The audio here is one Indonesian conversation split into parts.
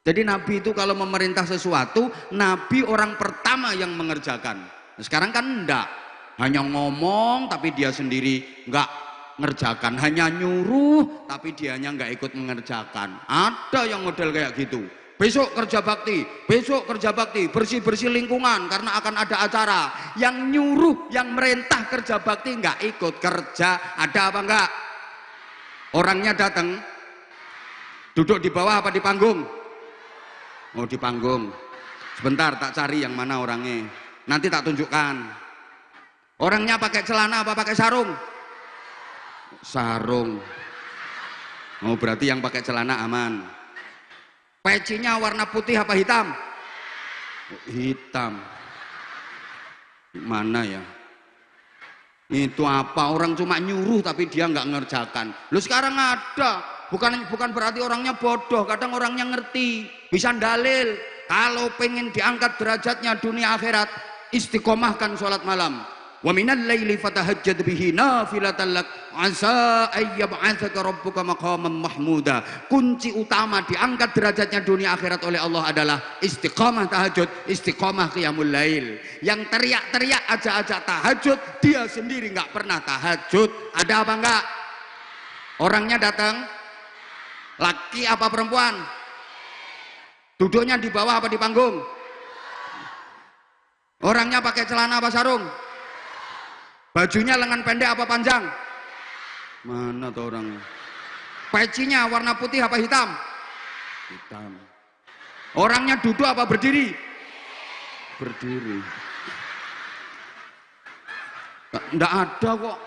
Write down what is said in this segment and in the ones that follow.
Jadi Nabi itu kalau memerintah sesuatu, Nabi orang pertama yang mengerjakan. Sekarang kan enggak, hanya ngomong tapi dia sendiri enggak ngerjakan, hanya nyuruh tapi dianya enggak ikut mengerjakan. Ada yang model kayak gitu. Besok kerja bakti, bersih-bersih lingkungan karena akan ada acara. Yang nyuruh, yang merintah kerja bakti enggak ikut kerja. Ada apa enggak? Orangnya datang, duduk di bawah apa di panggung? Oh, di panggung. Sebentar tak cari yang mana orangnya, nanti tak tunjukkan. Orangnya pakai celana apa pakai sarung? Sarung. Oh, berarti yang pakai celana aman. Pecinya warna putih apa hitam? Hitam. Mana ya? Itu apa? Orang cuma nyuruh tapi dia nggak ngerjakan. Lu sekarang ada. Bukan berarti orangnya bodoh, kadang orangnya ngerti, bisa dalil. Kalau pengen diangkat derajatnya dunia akhirat, istiqomahkan sholat malam. Wa minal laili fatahajjad bihi nafilatan lak asa ayyab'atsaka rabbuka maqaman mahmuda. Kunci utama diangkat derajatnya dunia akhirat oleh Allah adalah istiqomah tahajud, istiqomah qiyamul lail. Yang teriak-teriak aja tahajud, dia sendiri nggak pernah tahajud. Ada apa enggak? Orangnya datang, laki apa perempuan? Duduknya di bawah apa di panggung? Orangnya pakai celana apa sarung? Bajunya lengan pendek apa panjang? Mana tuh orangnya? Pecinya warna putih apa hitam? Hitam. Orangnya duduk apa berdiri? Berdiri. Nggak ada kok.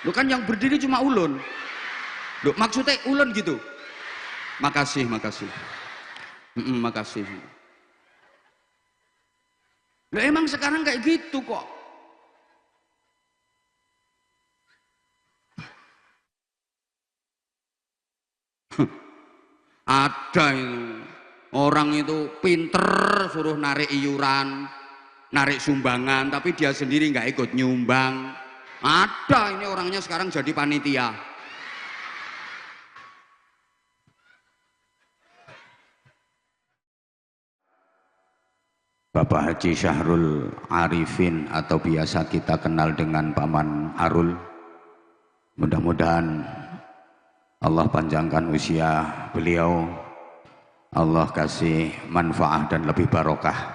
Lu kan yang berdiri cuma ulun. Loh, maksudnya ulun gitu. Makasih. Makasih. Loh, emang sekarang kayak gitu kok. Ada itu. Orang itu pinter suruh narik iuran, narik sumbangan, tapi dia sendiri nggak ikut nyumbang. Ada ini orangnya sekarang jadi panitia. Bapak Haji Syahrul Arifin atau biasa kita kenal dengan Paman Arul. Mudah-mudahan Allah panjangkan usia beliau, Allah kasih manfaat dan lebih barokah.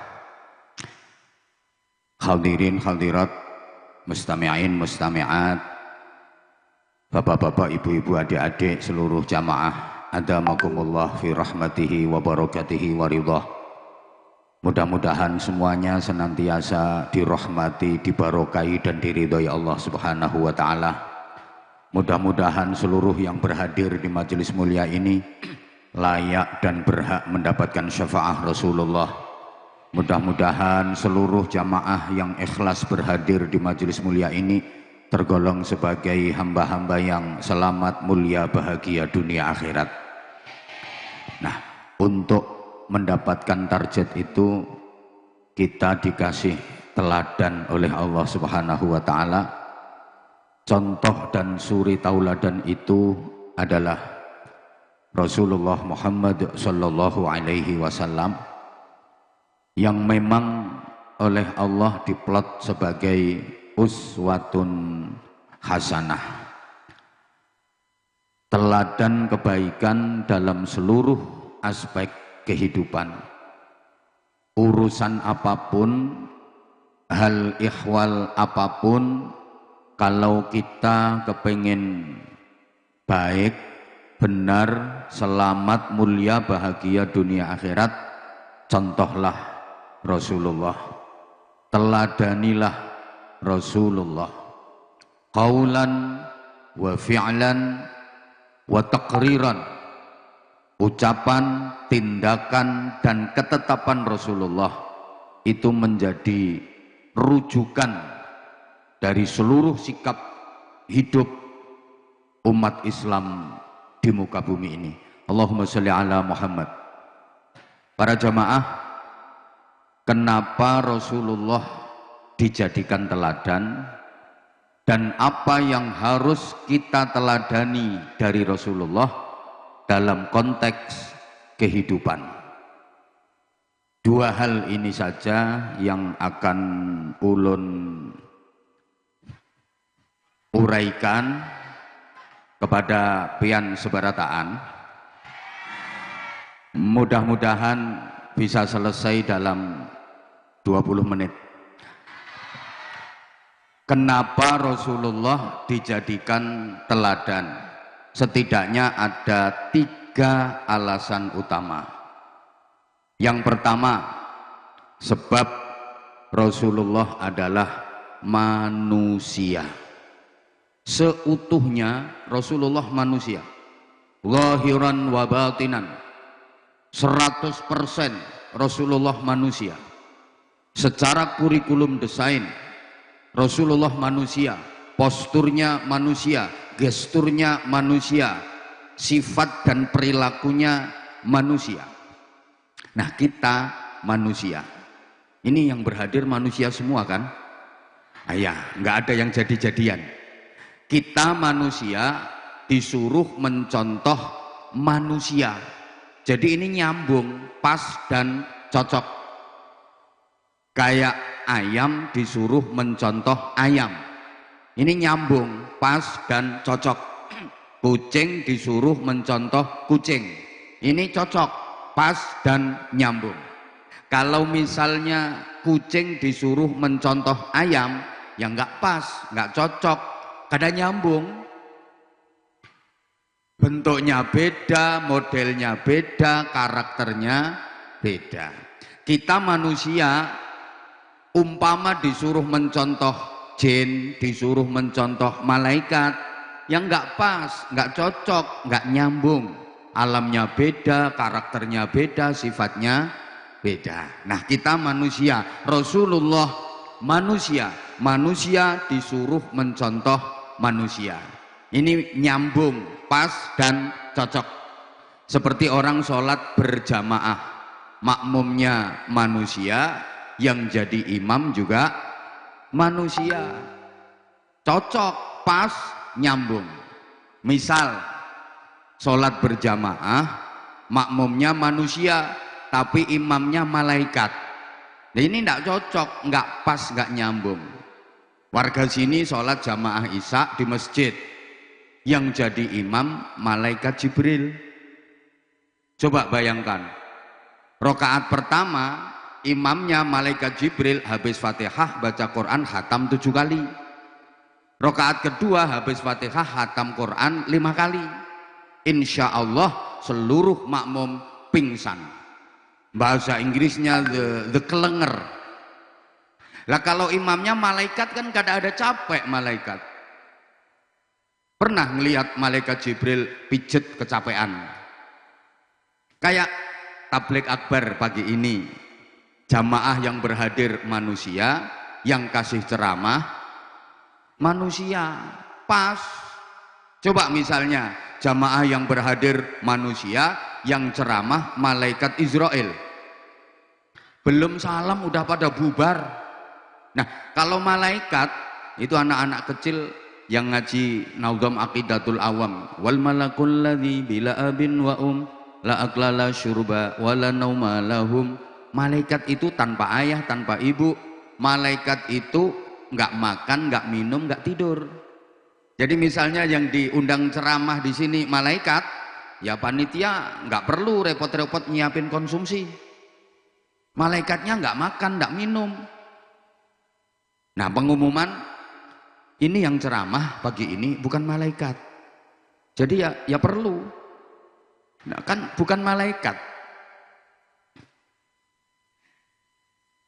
Hadirin hadirat, mustami'in mustami'at, bapak-bapak, ibu-ibu, adik-adik, seluruh jamaah, adamakumullah fi rahmatihi wa barakatihi wa ridhah. Mudah-mudahan semuanya senantiasa dirahmati, dibarokai dan diridhoi Allah Subhanahu wa taala. Mudah-mudahan seluruh yang berhadir di majelis mulia ini layak dan berhak mendapatkan syafaat Rasulullah. Mudah-mudahan seluruh jamaah yang ikhlas berhadir di majelis mulia ini tergolong sebagai hamba-hamba yang selamat, mulia, bahagia dunia akhirat. Nah, untuk mendapatkan target itu kita dikasih teladan oleh Allah Subhanahu wa taala. Contoh dan suri tauladan itu adalah Rasulullah Muhammad sallallahu alaihi wasallam yang memang oleh Allah diplot sebagai uswatun hasanah, teladan kebaikan dalam seluruh aspek kehidupan. Urusan apapun, hal ihwal apapun, kalau kita kepengen baik, benar, selamat, mulia, bahagia dunia akhirat, contohlah Rasulullah, teladanilah Rasulullah, qaulan wa fi'lan wa taqriran, ucapan, tindakan, dan ketetapan Rasulullah itu menjadi rujukan dari seluruh sikap hidup umat Islam di muka bumi ini. Allahumma sholli ala Muhammad. Para jamaah, kenapa Rasulullah dijadikan teladan dan apa yang harus kita teladani dari Rasulullah dalam konteks kehidupan? Dua hal ini saja yang akan ulun uraikan kepada pian sebarataan. Mudah-mudahan bisa selesai dalam 20 menit. Kenapa Rasulullah dijadikan teladan? Setidaknya ada 3 alasan utama. Yang pertama, sebab Rasulullah adalah manusia. Seutuhnya Rasulullah manusia. Zahiran wa batinan. 100% Rasulullah manusia. Secara kurikulum desain, Rasulullah manusia. Posturnya manusia, gesturnya manusia, sifat dan perilakunya manusia. Nah, kita manusia. Ini yang berhadir manusia semua kan? Ayah, nggak ada yang jadi-jadian. Kita manusia disuruh mencontoh manusia. Jadi ini nyambung, pas dan cocok. Kayak ayam disuruh mencontoh ayam. Ini nyambung, pas dan cocok. Kucing disuruh mencontoh kucing. Ini cocok, pas dan nyambung. Kalau misalnya kucing disuruh mencontoh ayam, ya nggak pas, nggak cocok, kadang nyambung. Bentuknya beda, modelnya beda, karakternya beda. Kita manusia umpama disuruh mencontoh jin, disuruh mencontoh malaikat, yang nggak pas, nggak cocok, nggak nyambung. Alamnya beda, karakternya beda, sifatnya beda. Nah, kita manusia, Rasulullah manusia, manusia disuruh mencontoh manusia. Ini nyambung, pas dan cocok. Seperti orang sholat berjamaah, makmumnya manusia, yang jadi imam juga manusia. Cocok, pas, nyambung. Misal sholat berjamaah, makmumnya manusia, tapi imamnya malaikat. Nah, ini tidak cocok, nggak pas, nggak nyambung. Warga sini sholat jamaah isya di masjid, yang jadi imam malaikat Jibril. Coba bayangkan, rakaat pertama imamnya malaikat Jibril, habis Fatihah baca Quran khatam 7 kali. Rakaat kedua habis Fatihah khatam Quran 5 kali. Insya Allah seluruh makmum pingsan. Bahasa Inggrisnya the kelenger. Lah kalau imamnya malaikat kan kadang ada capek malaikat. Pernah ngelihat malaikat Jibril pijet kecapean. Kayak tabligh akbar pagi ini, jamaah yang berhadir manusia, yang kasih ceramah manusia, pas. Coba misalnya jamaah yang berhadir manusia, yang ceramah malaikat Israel, belum salam udah pada bubar. Nah, kalau malaikat itu anak-anak kecil yang ngaji Naudham Aqidatul Awam, wal malakul ladzi bila abin wa la aklala syurba wala nauma lahum. Malaikat itu tanpa ayah, tanpa ibu. Malaikat itu nggak makan, nggak minum, nggak tidur. Jadi misalnya yang diundang ceramah di sini malaikat, ya panitia nggak perlu repot-repot nyiapin konsumsi. Malaikatnya nggak makan, nggak minum. Nah, pengumuman ini yang ceramah pagi ini bukan malaikat. Jadi ya perlu. Nah, kan bukan malaikat.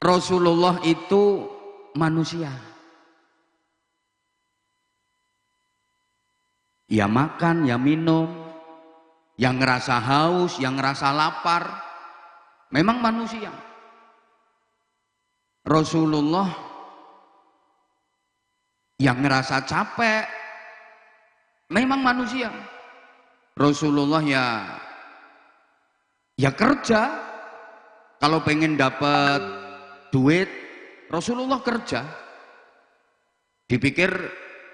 Rasulullah itu manusia. Ya makan, ya minum, yang ngerasa haus, yang ngerasa lapar, memang manusia. Rasulullah yang ngerasa capek, memang manusia. Rasulullah ya kerja. Kalau pengen dapat duit, Rasulullah kerja. Dipikir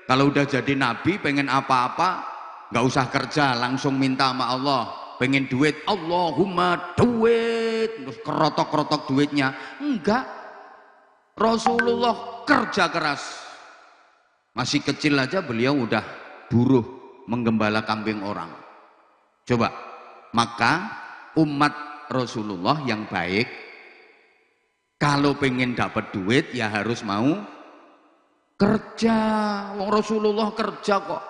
kalau udah jadi nabi pengen apa-apa nggak usah kerja, langsung minta sama Allah. pengen duit, Allahumma duit, terus kerotok-kerotok duitnya. Enggak, Rasulullah kerja keras. Masih kecil aja beliau udah buruh menggembala kambing orang. Coba, maka umat Rasulullah yang baik kalau pengen dapat duit ya harus mau kerja. Wong Rasulullah kerja kok.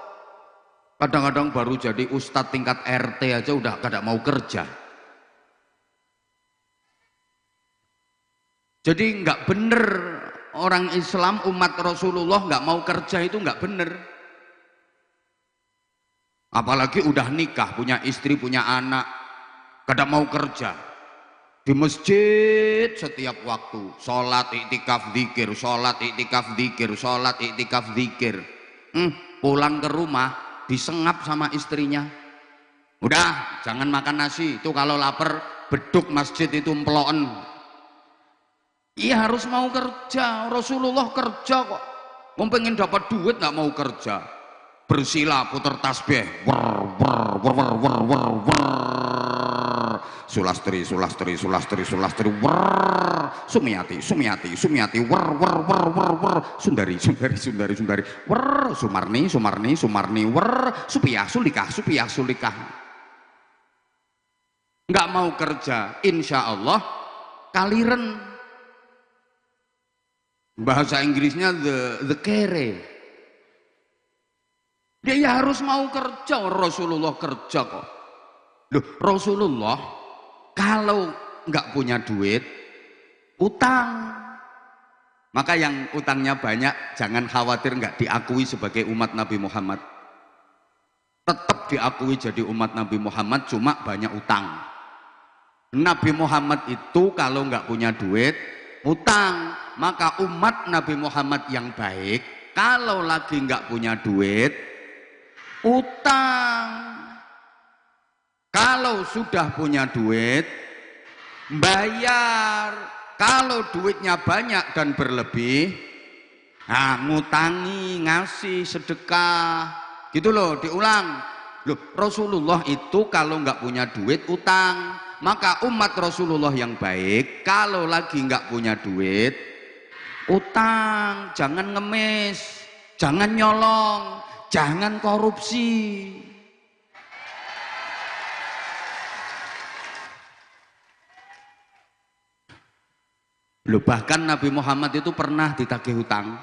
Kadang-kadang baru jadi ustadz tingkat RT aja udah kada mau kerja. Jadi nggak bener orang Islam umat Rasulullah nggak mau kerja, itu nggak bener. Apalagi udah nikah, punya istri, punya anak, kada mau kerja. Di masjid setiap waktu sholat iktikaf dzikir, sholat iktikaf dzikir, sholat iktikaf dzikir. Pulang ke rumah disengap sama istrinya, udah jangan makan nasi, itu kalau lapar beduk masjid itu emploen. Iya harus mau kerja. Rasulullah kerja kok. Mau pengen dapat duit nggak mau kerja. Bersila puter tasbih. Sulastri, sulastri, sulastri, sulastri. Sumiati, sumiati, sumiati. Sundari, sundari, sundari, sundari. Sumarni, sumarni, sumarni. Supiyah, sulikah, supiyah, sulikah. Nggak mau kerja, insya Allah kaliren. Bahasa Inggrisnya the care. Dia ya harus mau kerja. Rasulullah kerja kok. Loh, Rasulullah kalau nggak punya duit utang. Maka yang utangnya banyak jangan khawatir nggak diakui sebagai umat Nabi Muhammad. Tetap diakui jadi umat Nabi Muhammad, cuma banyak utang. Nabi Muhammad itu kalau nggak punya duit utang. Maka umat Nabi Muhammad yang baik kalau lagi nggak punya duit utang. Kalau sudah punya duit bayar. Kalau duitnya banyak dan berlebih, nah ngutangi, ngasih, sedekah, gitu loh. Diulang loh, Rasulullah itu kalau nggak punya duit utang. Maka umat Rasulullah yang baik kalau lagi nggak punya duit utang. Jangan ngemis, jangan nyolong, jangan korupsi. Loh, bahkan Nabi Muhammad itu pernah ditagih hutang.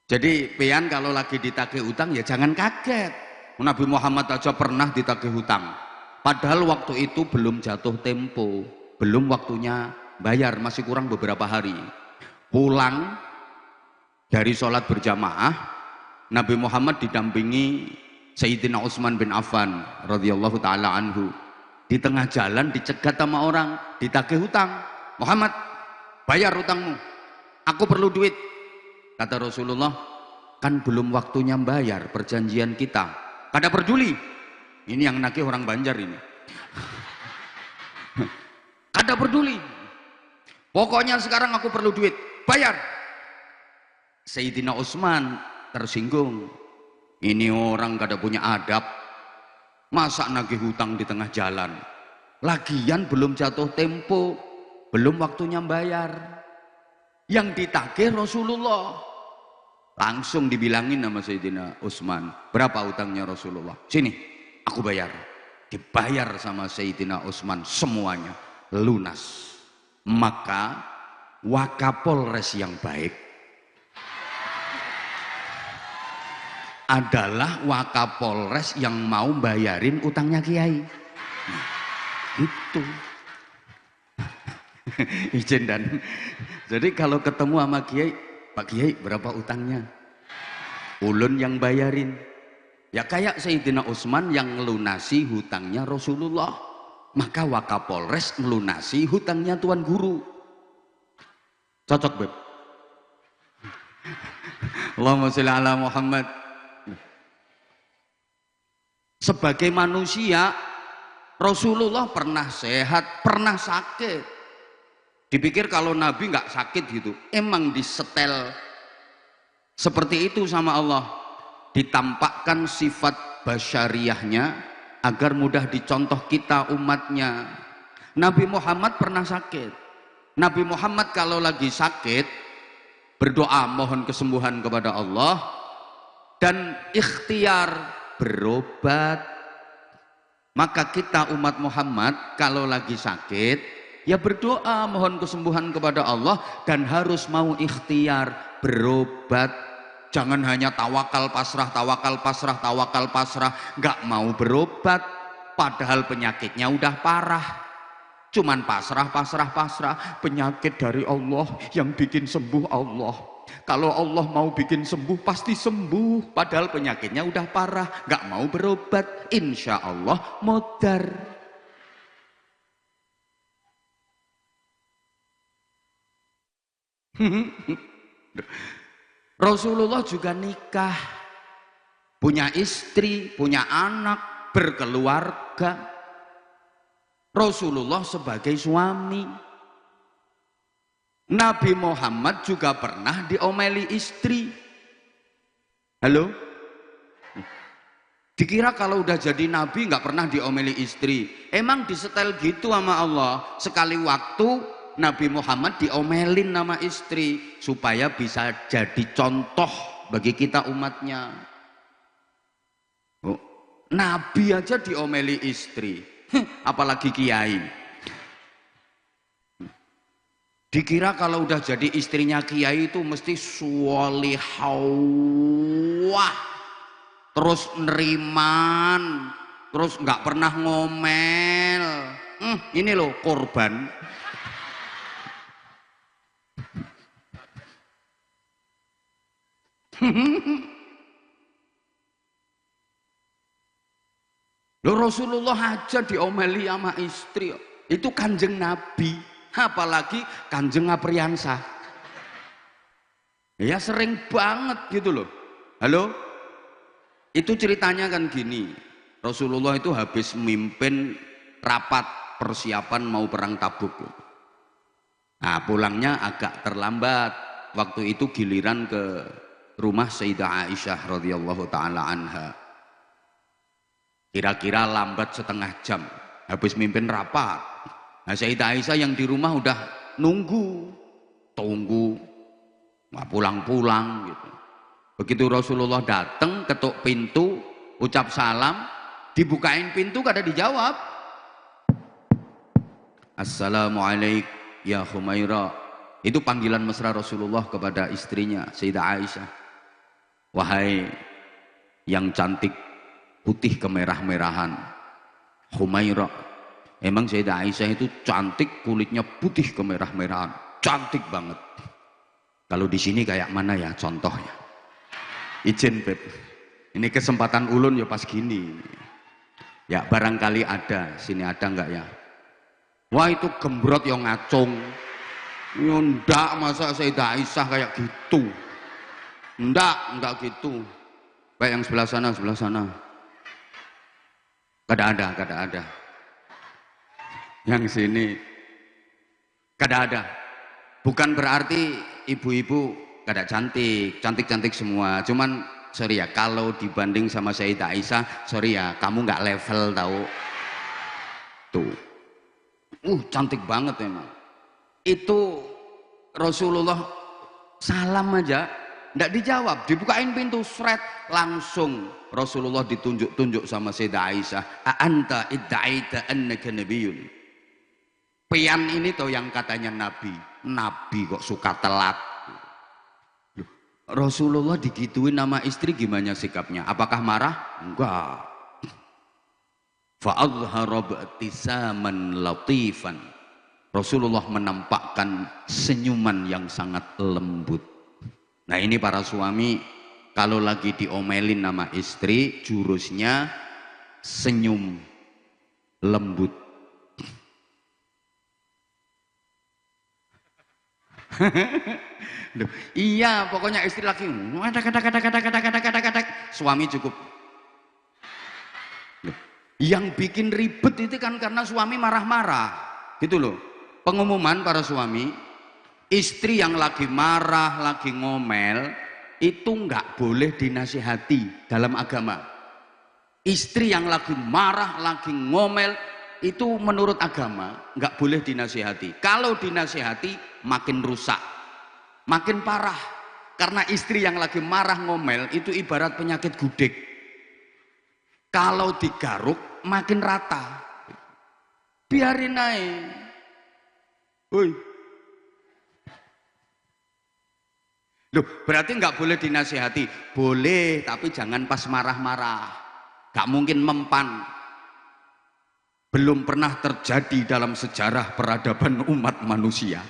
Jadi pian kalau lagi ditagih hutang ya jangan kaget. Nabi Muhammad aja pernah ditagih hutang. Padahal waktu itu belum jatuh tempo, belum waktunya bayar, masih kurang beberapa hari. Pulang dari sholat berjamaah, Nabi Muhammad didampingi Sayyidina Utsman bin Affan radhiyallahu taala anhu. Di tengah jalan dicegat sama orang, ditagih hutang. Muhammad, bayar hutangmu, aku perlu duit. Kata Rasulullah, kan belum waktunya bayar, perjanjian kita. Kada peduli. Ini yang nagih orang Banjar ini. Kada peduli. Pokoknya sekarang aku perlu duit, bayar. Sayyidina Utsman tersinggung. Ini orang kada punya adab, masa nagih hutang di tengah jalan. Lagian belum jatuh tempo, belum waktunya bayar. Yang ditagih Rasulullah. Langsung dibilangin sama Sayyidina Utsman, berapa utangnya Rasulullah? Sini, aku bayar. Dibayar sama Sayyidina Utsman semuanya, lunas. Maka Wakapolres yang baik adalah Wakapolres yang mau bayarin utangnya Kiai. Nah, itu izin. Dan jadi kalau ketemu sama Kiai, Pak Kiai berapa utangnya? Ulun yang bayarin. Ya kayak Sayyidina Utsman yang melunasi hutangnya Rasulullah, maka Wakapolres melunasi hutangnya Tuan Guru. Cocok, Beb? Allahumma sholli ala Muhammad. Sebagai manusia, Rasulullah pernah sehat, pernah sakit. Dipikir kalau Nabi nggak sakit gitu, emang disetel seperti itu sama Allah. Ditampakkan sifat basyariahnya, agar mudah dicontoh kita umatnya. Nabi Muhammad pernah sakit. Nabi Muhammad kalau lagi sakit berdoa mohon kesembuhan kepada Allah dan ikhtiar berobat. Maka kita umat Muhammad kalau lagi sakit ya berdoa mohon kesembuhan kepada Allah dan harus mau ikhtiar berobat. Jangan hanya tawakal pasrah, tawakal pasrah, tawakal pasrah, nggak mau berobat padahal penyakitnya udah parah. Cuman pasrah, pasrah, pasrah, penyakit dari Allah, yang bikin sembuh Allah. Kalau Allah mau bikin sembuh pasti sembuh, padahal penyakitnya udah parah, nggak mau berobat, insya Allah modar. Rasulullah juga nikah, punya istri, punya anak, berkeluarga. Rasulullah sebagai suami. Nabi Muhammad juga pernah diomeli istri. Halo? Dikira kalau udah jadi nabi nggak pernah diomeli istri. Emang disetel gitu sama Allah. Sekali waktu Nabi Muhammad diomelin nama istri supaya bisa jadi contoh bagi kita umatnya. Oh, nabi aja diomeli istri. Apalagi kiai. Dikira kalau udah jadi istrinya kiai itu mesti sholihawah, terus neriman, terus nggak pernah ngomel. Ini loh korban. Loh, Rasulullah aja diomeli sama istri, itu kanjeng Nabi, apalagi kanjeng Apriansah. Ya sering banget gitu loh. Halo? Itu ceritanya kan gini, Rasulullah itu habis memimpin rapat persiapan mau perang Tabuk. Nah pulangnya agak terlambat, waktu itu giliran ke rumah Sayyidah Aisyah radhiyallahu ta'ala anha. Kira-kira lambat setengah jam habis mimpin rapat. Nah Sayyidah Aisyah yang di rumah udah tunggu nggak pulang-pulang gitu. Begitu Rasulullah datang ketuk pintu ucap salam, dibukain pintu kada dijawab. Assalamualaikum ya Humaira. Itu panggilan mesra Rasulullah kepada istrinya Sayyidah Aisyah. Wahai yang cantik putih kemerah-merahan Humaira. Emang Sayyidah Aisyah itu cantik, kulitnya putih kemerah-merahan, cantik banget. Kalau di sini kayak mana ya contohnya? Izin Beb, ini kesempatan ulun ya pas gini ya, barangkali ada, sini ada enggak ya? Wah itu gembrot yang ngacung. Ndak, masa Sayyidah Aisyah kayak gitu? Enggak gitu. Baik yang sebelah sana, sebelah sana. Kada ada. Yang sini kada ada. Bukan berarti ibu-ibu kada cantik, cantik-cantik semua. Cuman sorry ya, kalau dibanding sama Sayyidah Aisyah, sorry ya, kamu nggak level tahu. Tuh. Cantik banget emang. Itu Rasulullah salam aja ndak dijawab, dibukain pintu sret, langsung Rasulullah ditunjuk-tunjuk sama Sayyidah Aisyah. Anta idda'aita annaka nabiyyun. Pian ini tuh yang katanya nabi kok suka telat. Rasulullah digituin nama istri gimana sikapnya? Apakah marah? Enggak. Fa'adhhara ba'tisaman latifan. Rasulullah menampakkan senyuman yang sangat lembut. Nah ini para suami kalau lagi diomelin nama istri, jurusnya senyum lembut. Iya, pokoknya istri laki suami cukup. Yang bikin ribet itu kan karena suami marah-marah, gitu loh. Pengumuman para suami, istri yang lagi marah, lagi ngomel, itu nggak boleh dinasihati dalam agama. Istri yang lagi marah, lagi ngomel, itu menurut agama nggak boleh dinasihati. Kalau dinasihati makin rusak, makin parah. Karena istri yang lagi marah ngomel itu ibarat penyakit gudeg. Kalau digaruk makin rata. Biarin aja. Woi. Loh, berarti nggak boleh dinasihati. Boleh, tapi jangan pas marah-marah. Nggak mungkin mempan. Belum pernah terjadi dalam sejarah peradaban umat manusia.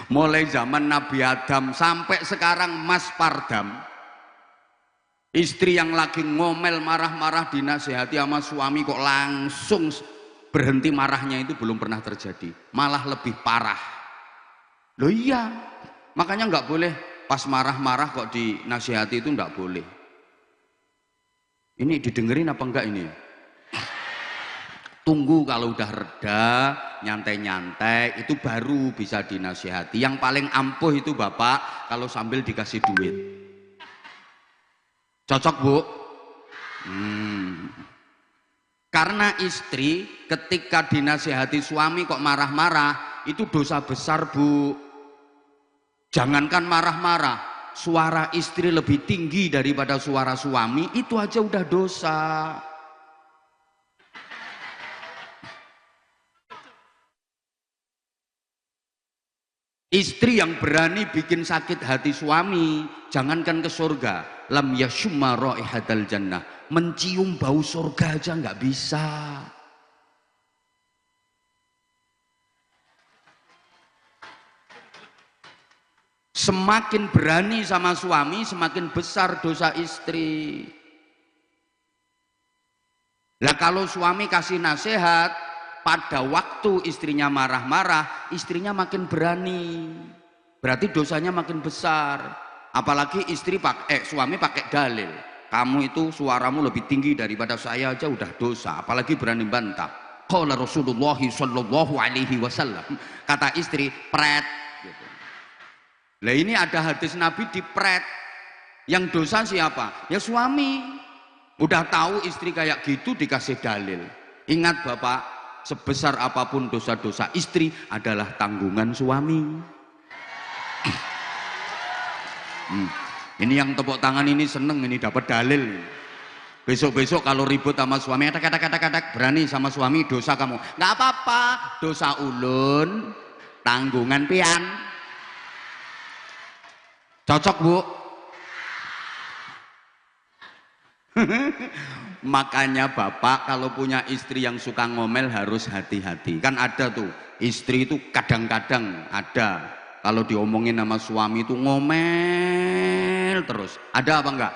Mulai zaman Nabi Adam sampai sekarang Mas Pardam, istri yang lagi ngomel marah-marah dinasihati sama suami kok langsung berhenti marahnya, itu belum pernah terjadi. Malah lebih parah. Loh iya, makanya nggak boleh pas marah-marah kok dinasihati, itu nggak boleh. Ini didengerin apa enggak ini? Tunggu kalau udah reda, nyantai-nyantai, itu baru bisa dinasihati. Yang paling ampuh itu Bapak kalau sambil dikasih duit. Cocok Bu? Karena istri ketika dinasihati suami kok marah-marah, itu dosa besar Bu. Jangankan marah-marah, suara istri lebih tinggi daripada suara suami, itu aja udah dosa. Istri yang berani bikin sakit hati suami, jangankan ke surga, lam yashumma raihatal jannah, mencium bau surga aja nggak bisa. Semakin berani sama suami, semakin besar dosa istri. Lah kalau suami kasih nasihat, pada waktu istrinya marah-marah, istrinya makin berani. Berarti dosanya makin besar. Apalagi suami pakai dalil. Kamu itu suaramu lebih tinggi daripada saya aja udah dosa, apalagi berani bantah. Qala Rasulullah sallallahu alaihi wasallam. Kata istri, pret gitu. Lah ini ada hadis Nabi dipret. Yang dosa siapa? Ya suami. Udah tahu istri kayak gitu dikasih dalil. Ingat Bapak, sebesar apapun dosa-dosa istri adalah tanggungan suami. Ini yang tepuk tangan ini seneng, ini dapat dalil. Besok-besok kalau ribut sama suami, kata-kata berani sama suami, dosa kamu. Nggak apa-apa, dosa ulun, tanggungan pian. Cocok Bu? Makanya Bapak kalau punya istri yang suka ngomel harus hati-hati. Kan ada tuh istri itu kadang-kadang ada kalau diomongin sama suami itu ngomel terus. Ada apa enggak?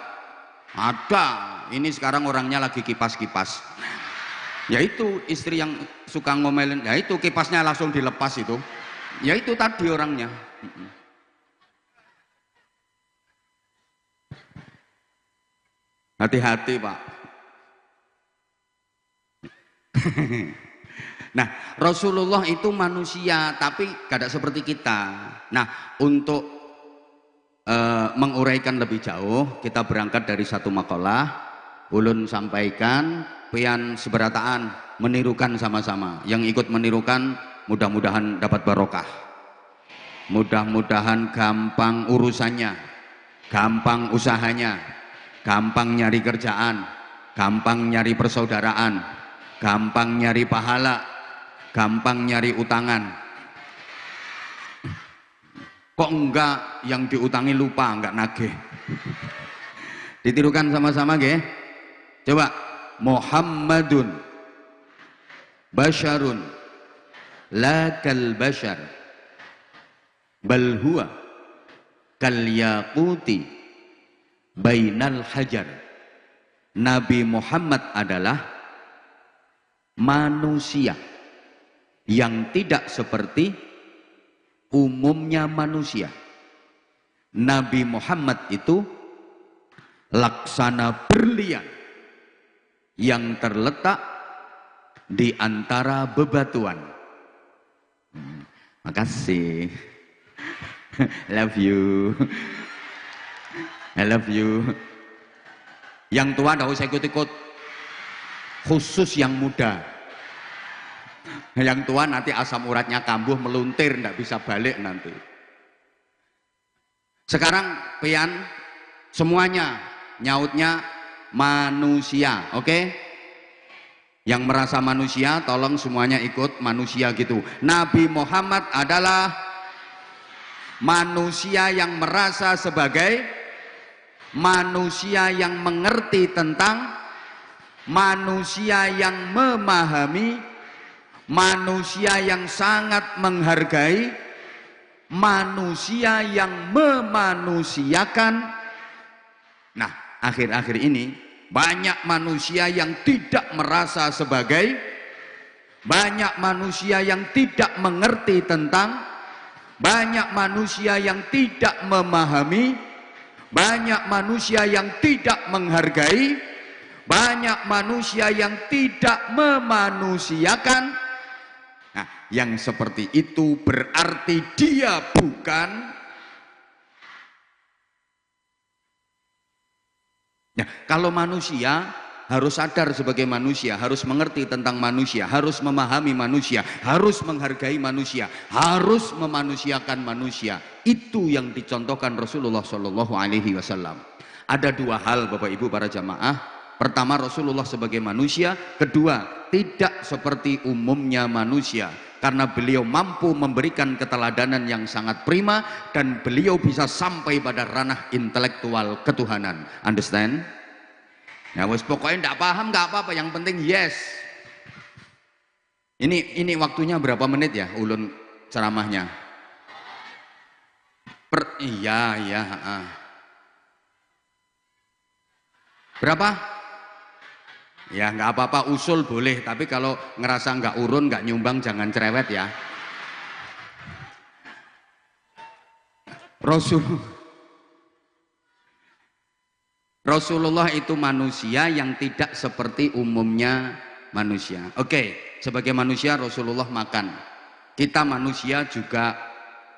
Ada. Ini sekarang orangnya lagi kipas-kipas. Ya itu istri yang suka ngomelin, ya itu kipasnya langsung dilepas itu. Ya itu tadi orangnya. Hati-hati Pak. Nah, Rasulullah itu manusia tapi gak seperti kita. Nah, untuk menguraikan lebih jauh, kita berangkat dari satu makalah. Ulun sampaikan, pian seberataan menirukan sama-sama. Yang ikut menirukan mudah-mudahan dapat barokah. Mudah-mudahan gampang urusannya, gampang usahanya, gampang nyari kerjaan, gampang nyari persaudaraan, gampang nyari pahala, gampang nyari utangan. Kok enggak yang diutangi lupa, enggak nagih? Ditirukan sama-sama nggih. Coba, Muhammadun basyarun la kal basyar bal huwa kal yaquti bainal hajar. Nabi Muhammad adalah manusia yang tidak seperti umumnya manusia. Nabi Muhammad itu laksana berlian yang terletak di antara bebatuan. Makasih. Love you. I love you. Yang tua enggak usah ikut-ikut. khusus yang muda. Yang tua nanti asam uratnya kambuh meluntir, nggak bisa balik nanti. Sekarang pian semuanya nyautnya manusia, oke? Yang merasa manusia tolong semuanya ikut manusia gitu. Nabi Muhammad adalah manusia yang merasa sebagai manusia, yang mengerti tentang manusia, yang memahami manusia, yang sangat menghargai manusia, yang memanusiakan. Nah, akhir-akhir ini banyak manusia yang tidak merasa sebagai, banyak manusia yang tidak mengerti tentang, banyak manusia yang tidak memahami, banyak manusia yang tidak menghargai, banyak manusia yang tidak memanusiakan. Nah, yang seperti itu berarti dia bukan. Nah, kalau manusia harus sadar sebagai manusia, harus mengerti tentang manusia, harus memahami manusia, harus menghargai manusia, harus memanusiakan manusia. Itu yang dicontohkan Rasulullah Shallallahu Alaihi Wasallam. Ada dua hal Bapak Ibu para jamaah. Pertama, Rasulullah sebagai manusia. Kedua, tidak seperti umumnya manusia. Karena beliau mampu memberikan keteladanan yang sangat prima, dan beliau bisa sampai pada ranah intelektual ketuhanan. Understand? Nah, wes pokoknya tidak paham nggak apa-apa, yang penting yes. Ini waktunya berapa menit ya ulun ceramahnya? Iya. Berapa? Ya nggak apa-apa, usul boleh, tapi kalau ngerasa nggak urun, nggak nyumbang, jangan cerewet ya. Rasulullah itu manusia yang tidak seperti umumnya manusia. Oke, sebagai manusia Rasulullah makan. Kita manusia juga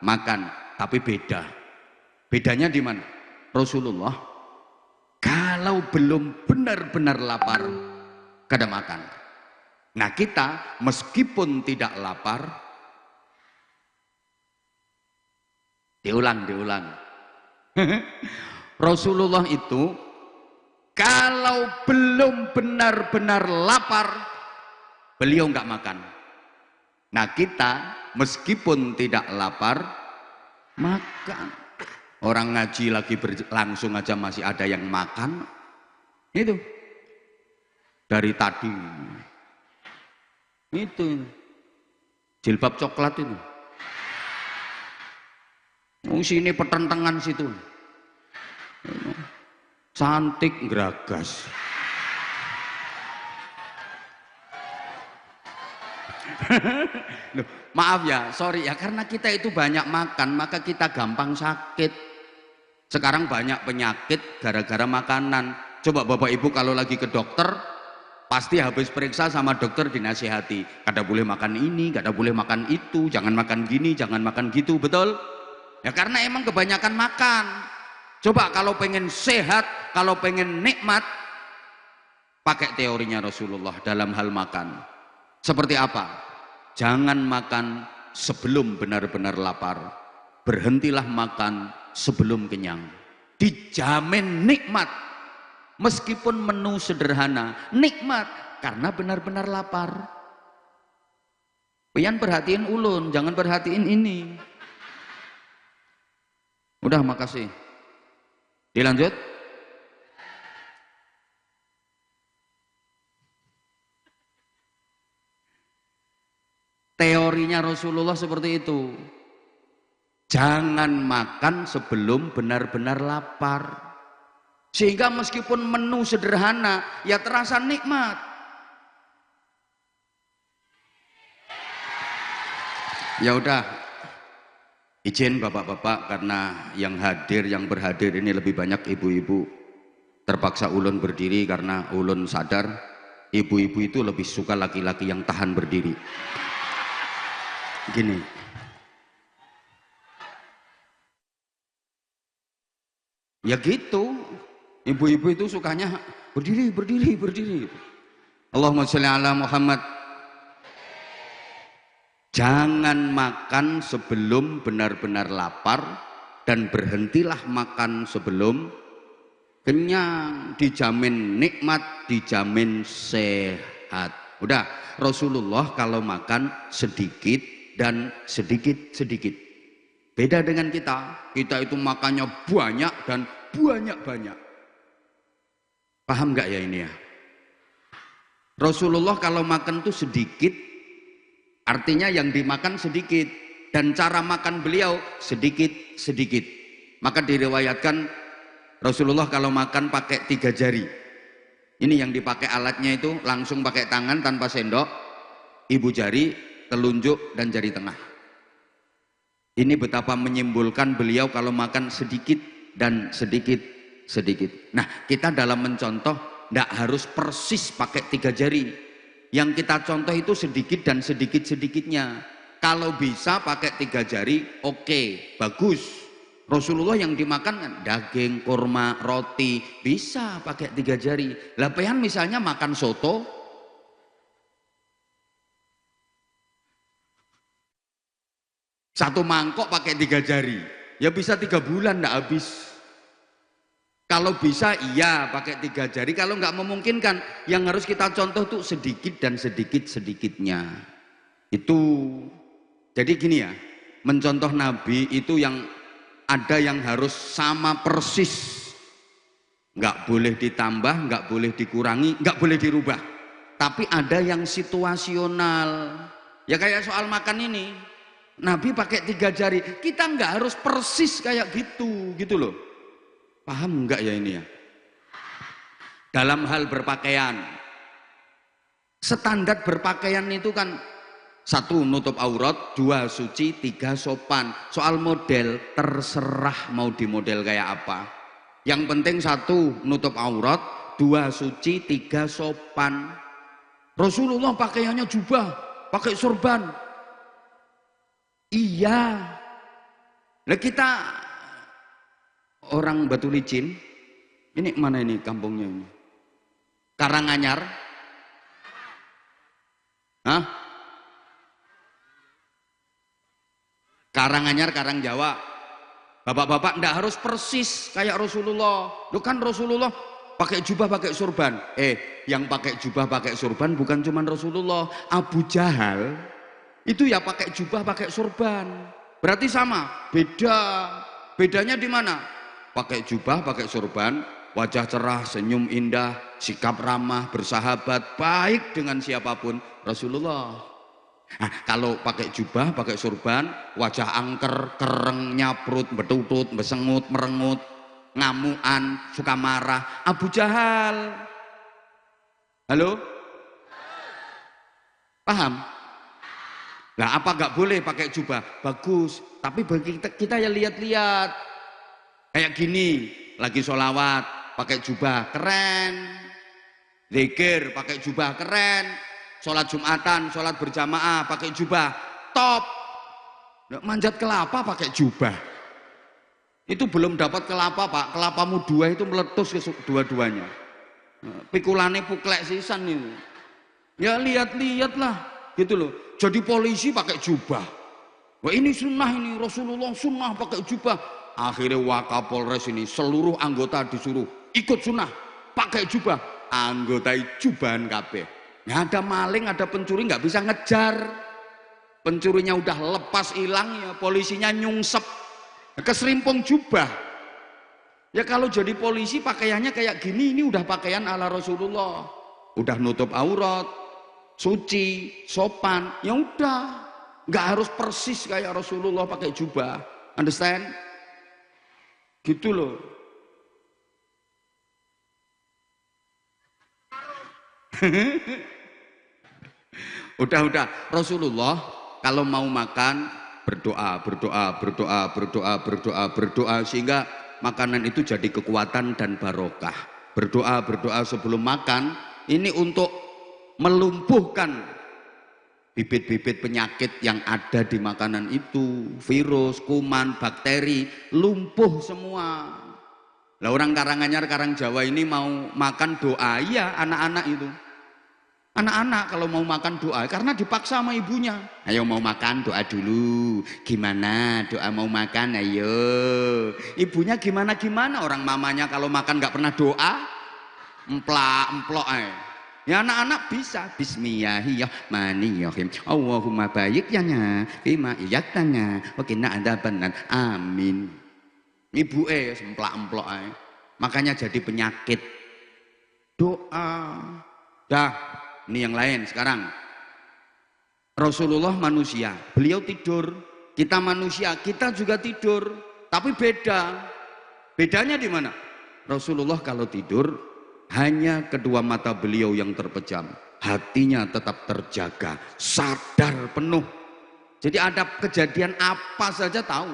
makan, tapi beda. Bedanya di mana? Rasulullah kalau belum benar-benar lapar, kada makan. Nah, kita meskipun tidak lapar, diulang. Rasulullah itu kalau belum benar-benar lapar, beliau nggak makan. Nah, kita meskipun tidak lapar, makan. Orang ngaji lagi berlangsung aja masih ada yang makan. Itu dari tadi itu jilbab coklat itu. Sini pertentangan situ. Cantik geragas. Loh, maaf ya, sorry ya, karena kita itu banyak makan, maka kita gampang sakit. Sekarang banyak penyakit gara-gara makanan. Coba Bapak Ibu kalau lagi ke dokter, pasti habis periksa sama dokter dinasihati, kada boleh makan ini, kada boleh makan itu, jangan makan gini, jangan makan gitu, betul? Ya karena emang kebanyakan makan. Coba kalau pengen sehat, kalau pengen nikmat, pakai teorinya Rasulullah dalam hal makan. Seperti apa? Jangan makan sebelum benar-benar lapar. Berhentilah makan sebelum kenyang. Dijamin nikmat. Meskipun menu sederhana, nikmat karena benar-benar lapar. Pian perhatiin ulun, jangan perhatiin ini. Udah, makasih. Dilanjut. Teorinya Rasulullah seperti itu. Jangan makan sebelum benar-benar lapar. Sehingga meskipun menu sederhana, ya terasa nikmat. Ya udah, izin bapak-bapak, karena yang hadir, yang berhadir ini lebih banyak ibu-ibu. Terpaksa ulun berdiri karena ulun sadar ibu-ibu itu lebih suka laki-laki yang tahan berdiri. Gini. Ya gitu, ibu-ibu itu sukanya berdiri. Allahumma sholli ala Muhammad. Jangan makan sebelum benar-benar lapar dan berhentilah makan sebelum kenyang. Dijamin nikmat, dijamin sehat. Udah, Rasulullah kalau makan sedikit dan sedikit-sedikit. Beda dengan kita. Kita itu makannya banyak dan banyak-banyak. Paham nggak ya ini ya? Rasulullah kalau makan tuh sedikit, artinya yang dimakan sedikit, dan cara makan beliau sedikit-sedikit. Maka diriwayatkan Rasulullah kalau makan pakai 3 jari. Ini yang dipakai alatnya itu langsung pakai tangan tanpa sendok, ibu jari, telunjuk, dan jari tengah. Ini betapa menyimbolkan beliau kalau makan sedikit dan sedikit-sedikit. Nah, kita dalam mencontoh tidak harus persis pakai 3 jari. Yang kita contoh itu sedikit dan sedikit-sedikitnya. Kalau bisa pakai 3 jari, oke, bagus. Rasulullah yang dimakan kan daging, kurma, roti, bisa pakai 3 jari. Lapehan misalnya makan soto, satu mangkok pakai 3 jari, ya bisa 3 bulan ndak habis. Kalau bisa iya pakai 3 jari, kalau nggak memungkinkan, yang harus kita contoh tuh sedikit dan sedikit-sedikitnya. Itu jadi gini ya, mencontoh Nabi itu yang ada yang harus sama persis, nggak boleh ditambah, nggak boleh dikurangi, nggak boleh dirubah. Tapi ada yang situasional, ya kayak soal makan ini, Nabi pakai 3 jari, kita nggak harus persis kayak gitu loh. Paham nggak ya ini ya? Dalam hal berpakaian, standar berpakaian itu kan 1 nutup aurat, 2 suci, 3 sopan. Soal model terserah mau di model kayak apa. Yang penting 1 nutup aurat, 2 suci, 3 sopan. Rasulullah pakaiannya jubah, pakai sorban. Iya. Nah kita orang Batu Licin, ini mana ini kampungnya ini? Karanganyar? Hah? Karanganyar, Karang Jawa. Bapak-bapak ndak harus persis kayak Rasulullah. Lu kan Rasulullah pakai jubah, pakai sorban. Yang pakai jubah, pakai sorban bukan cuma Rasulullah. Abu Jahal itu ya pakai jubah, pakai sorban. Berarti sama? Beda. Bedanya di mana? Pakai jubah, pakai sorban, wajah cerah, senyum indah, sikap ramah, bersahabat, baik dengan siapapun, Rasulullah. Nah, kalau pakai jubah, pakai sorban, wajah angker, kereng, nyaprut, betutut, besengut, merengut, ngamuan, suka marah, Abu Jahal. Halo? Paham? Nah, apa nggak boleh pakai jubah? Bagus, tapi bagi kita ya lihat-lihat. Kayak gini, lagi sholawat, pakai jubah, keren. Zikir, pakai jubah, keren. Sholat Jumatan, sholat berjamaah, pakai jubah, top. Manjat kelapa pakai jubah. Itu belum dapat kelapa pak, kelapamu 2 itu meletus ke dua-duanya. Pikulane puklek sisan itu. Ya lihat-lihatlah, gitu loh. Jadi polisi pakai jubah. Wah ini sunnah ini, Rasulullah sunnah pakai jubah. Akhirnya Wakapolres ini seluruh anggota disuruh ikut sunnah pakai jubah. Anggota jubahan kabeh. Nggak ada maling, ada pencuri nggak bisa ngejar. Pencurinya udah lepas hilang ya, polisinya nyungsep keserimpung jubah. Ya kalau jadi polisi pakaiannya kayak gini, ini udah pakaian ala Rasulullah. Udah nutup aurat, suci, sopan, ya udah. Nggak harus persis kayak Rasulullah pakai jubah. Understand? Gitu loh. Udah Rasulullah kalau mau makan berdoa sehingga makanan itu jadi kekuatan dan barokah. Berdoa sebelum makan ini untuk melumpuhkan bibit-bibit penyakit yang ada di makanan itu, virus, kuman, bakteri, lumpuh semua. Lah orang Karanganyar, Karang Jawa ini mau makan doa, ya anak-anak itu. Anak-anak kalau mau makan doa karena dipaksa sama ibunya. Ayo mau makan doa dulu. Gimana doa mau makan? Ayo. Ibunya gimana orang mamanya kalau makan nggak pernah doa, emplak-emplok Ya anak-anak bisa. Bismillahirrahmanirrahim. Allahumma barik yana bima iyaktana wa qina adzabannar. Amin. Ibu emplak-emplok Makanya jadi penyakit. Doa. Dah. Ini yang lain sekarang. Rasulullah manusia, beliau tidur. Kita manusia, kita juga tidur. Tapi beda. Bedanya di mana? Rasulullah kalau tidur, hanya kedua mata beliau yang terpejam. Hatinya tetap terjaga, sadar penuh. Jadi ada kejadian apa saja tahu.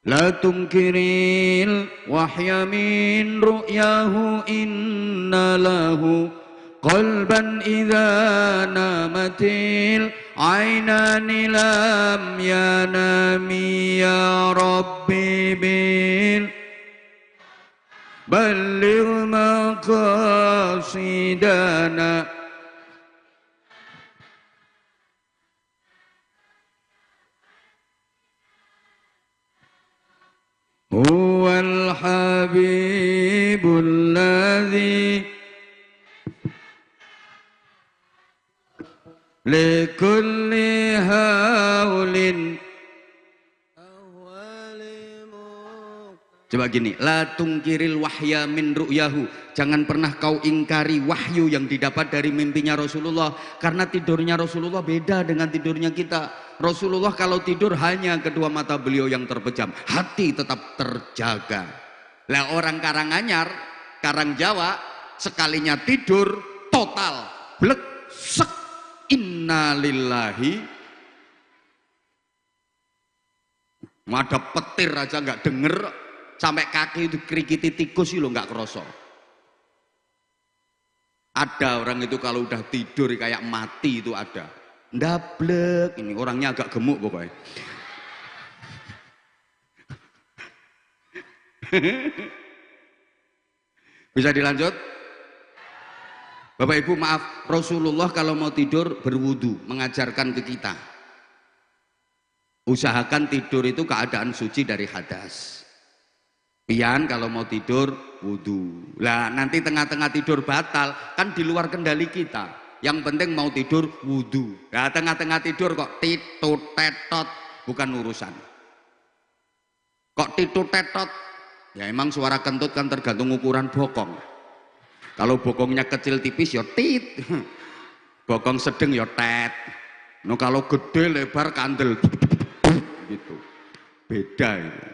La tungkiril wahya min ru'yahu inna lahu qalban idza namatil aynani lam yanami ya rabbi bil balligh maqasidana. Huwal habibul ladzi likulli haulin. Coba gini, la tungkiril wahya min ru'yahu. Jangan pernah kau ingkari wahyu yang didapat dari mimpinya Rasulullah. Karena tidurnya Rasulullah beda dengan tidurnya kita. Rasulullah kalau tidur hanya kedua mata beliau yang terpejam. Hati tetap terjaga. Lah orang Karanganyar, Karang Jawa, sekalinya tidur total blek sek. Innalillahi. Ada petir aja nggak denger. Sampai kaki itu kerikiti tikus sih lo nggak kerosok. Ada orang itu kalau udah tidur kayak mati itu ada. Ndablek, ini orangnya agak gemuk pokoknya. Bisa dilanjut? Bapak Ibu maaf, Rasulullah kalau mau tidur berwudu, mengajarkan ke kita. Usahakan tidur itu keadaan suci dari hadas. Pian kalau mau tidur wudu. Lah nanti tengah-tengah tidur batal kan di luar kendali kita. Yang penting mau tidur wudu. Nah tengah-tengah tidur kok titut tetot bukan urusan. Kok titut tetot? Ya emang suara kentut kan tergantung ukuran bokong. Kalau bokongnya kecil tipis ya tit. Bokong sedang ya tet. No kalau gede lebar kandel gitu. Beda itu.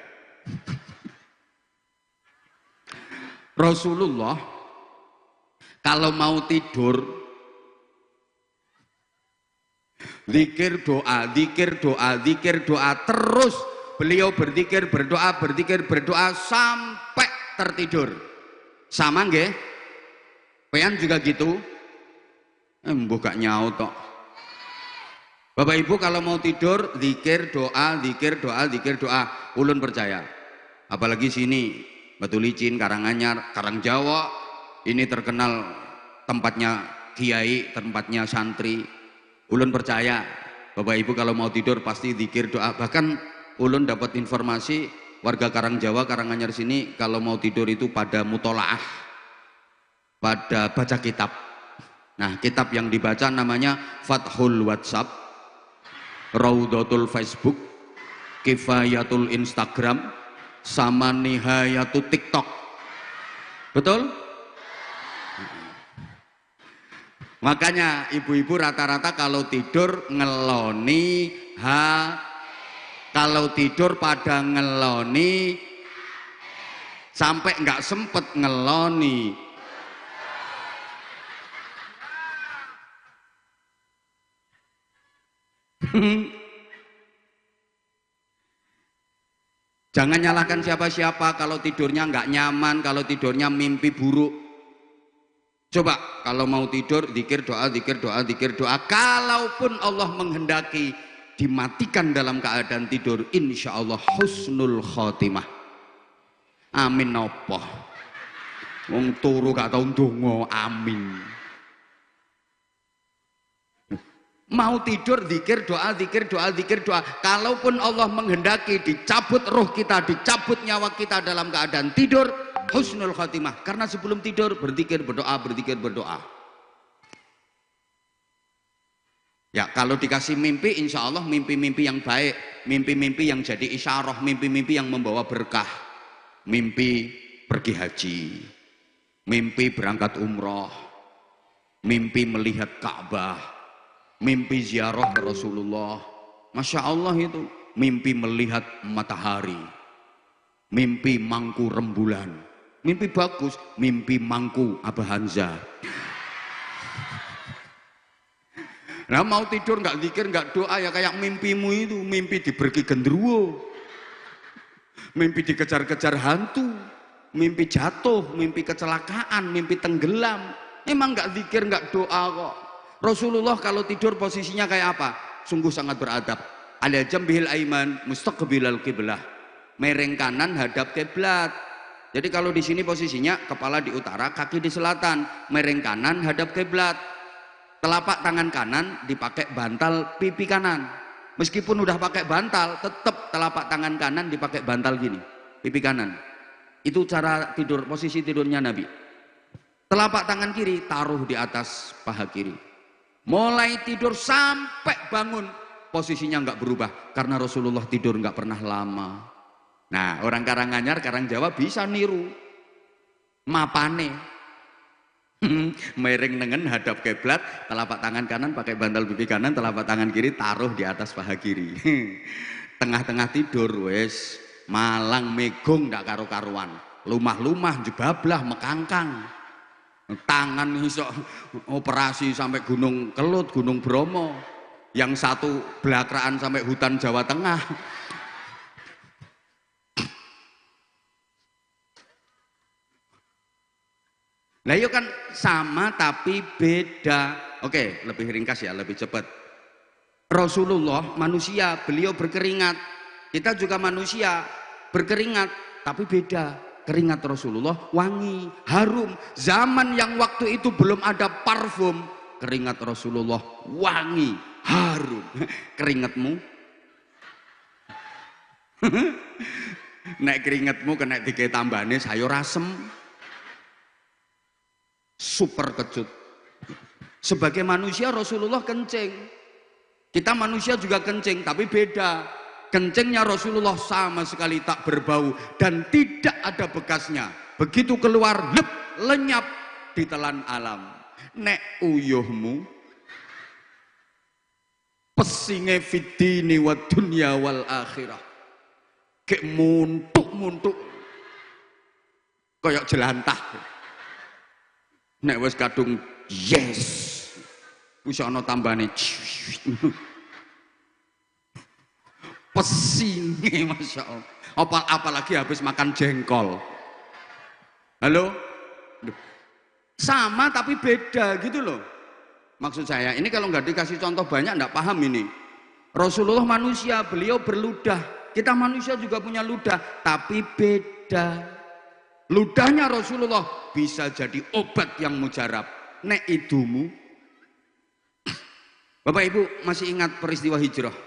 Rasulullah kalau mau tidur zikir doa, zikir doa, zikir doa terus. Beliau berzikir, berdoa, berzikir, berdoa sampai tertidur. Sama nggih? Pean juga gitu? Mbok gak nyaut tok. Bapak Ibu kalau mau tidur zikir doa, zikir doa, zikir doa. Ulun percaya. Apalagi sini Batu Licin, Karanganyar, Karang Jawa, ini terkenal tempatnya kiai, tempatnya santri. Ulun percaya, Bapak Ibu kalau mau tidur pasti zikir doa. Bahkan ulun dapat informasi warga Karang Jawa, Karanganyar sini kalau mau tidur itu pada mutolaah, pada baca kitab. Nah, kitab yang dibaca namanya Fathul WhatsApp, Raudhatul Facebook, Kifayatul Instagram, sama Nihayatu TikTok. Betul? Makanya ibu-ibu rata-rata kalau tidur ngeloni kalau tidur pada ngeloni sampai nggak sempet ngeloni. Jangan nyalahkan siapa-siapa kalau tidurnya nggak nyaman, kalau tidurnya mimpi buruk. Coba kalau mau tidur, zikir doa, zikir doa, zikir doa. Kalaupun Allah menghendaki dimatikan dalam keadaan tidur, insya Allah husnul khotimah. Amin nopo. Wong turu gak tau ndonga, amin. Mau tidur zikir doa, zikir doa, zikir doa. Kalaupun Allah menghendaki dicabut roh kita, dicabut nyawa kita dalam keadaan tidur, husnul khatimah. Karena sebelum tidur berzikir berdoa, berzikir berdoa. Ya, kalau dikasih mimpi, insya Allah mimpi-mimpi yang baik, mimpi-mimpi yang jadi isyarah, mimpi-mimpi yang membawa berkah. Mimpi pergi haji, mimpi berangkat umroh, mimpi melihat Ka'bah, mimpi ziarah ke Rasulullah. Masya Allah itu. Mimpi melihat matahari, mimpi mangku rembulan, mimpi bagus, mimpi mangku Abah Hamzah. Nah, mau tidur nggak zikir, nggak doa, ya kayak mimpimu itu, mimpi dipergi gendruwo, mimpi dikejar-kejar hantu, mimpi jatuh, mimpi kecelakaan, mimpi tenggelam. Emang nggak zikir, nggak doa kok. Rasulullah kalau tidur posisinya kayak apa? Sungguh sangat beradab. Ala jambihil aiman mustaqbilal qiblah. Mereng kanan hadap kiblat. Jadi kalau di sini posisinya kepala di utara, kaki di selatan, mereng kanan hadap kiblat. Telapak tangan kanan dipakai bantal pipi kanan. Meskipun udah pakai bantal, tetap telapak tangan kanan dipakai bantal gini, pipi kanan. Itu cara tidur, posisi tidurnya Nabi. Telapak tangan kiri taruh di atas paha kiri. Mulai tidur sampai bangun posisinya nggak berubah, karena Rasulullah tidur nggak pernah lama. Nah, orang Karanganyar, Karangjawa bisa niru mapane. Mereng nengen hadap kiblat, telapak tangan kanan pakai bantal pipi kanan, telapak tangan kiri taruh di atas paha kiri. Tengah-tengah tidur wes malang megong ndak karu-karuan, lumah-lumah jebablah mekangkang. Tangan iso operasi sampai Gunung Kelut, Gunung Bromo, yang satu belakraan sampai hutan Jawa Tengah. Nah, itu kan sama tapi beda. Oke, lebih ringkas ya, lebih cepat. Rasulullah manusia, beliau berkeringat. Kita juga manusia berkeringat, tapi beda. Keringat Rasulullah wangi, harum. Zaman yang waktu itu belum ada parfum, keringat Rasulullah wangi, harum. Keringatmu nek keringatmu kena dikei tambahane sayur asem, super kecut. Sebagai manusia Rasulullah kencing, kita manusia juga kencing, tapi beda. Kencingnya Rasulullah sama sekali tak berbau dan tidak ada bekasnya. Begitu keluar, lep, lenyap ditelan alam. Nek uyuhmu pesinge fidini wa dunya wal akhirah, kek muntuk-muntuk kayak jelantah. Nek wis kadung yes, wis ana tambane pesinge, masya Allah. Apalagi habis makan jengkol. Halo, sama tapi beda gitu loh. Maksud saya ini kalau nggak dikasih contoh banyak nggak paham ini. Rasulullah manusia, beliau berludah. Kita manusia juga punya ludah, tapi beda. Ludahnya Rasulullah bisa jadi obat yang mujarab. Nek idumu, Bapak Ibu masih ingat peristiwa hijrah?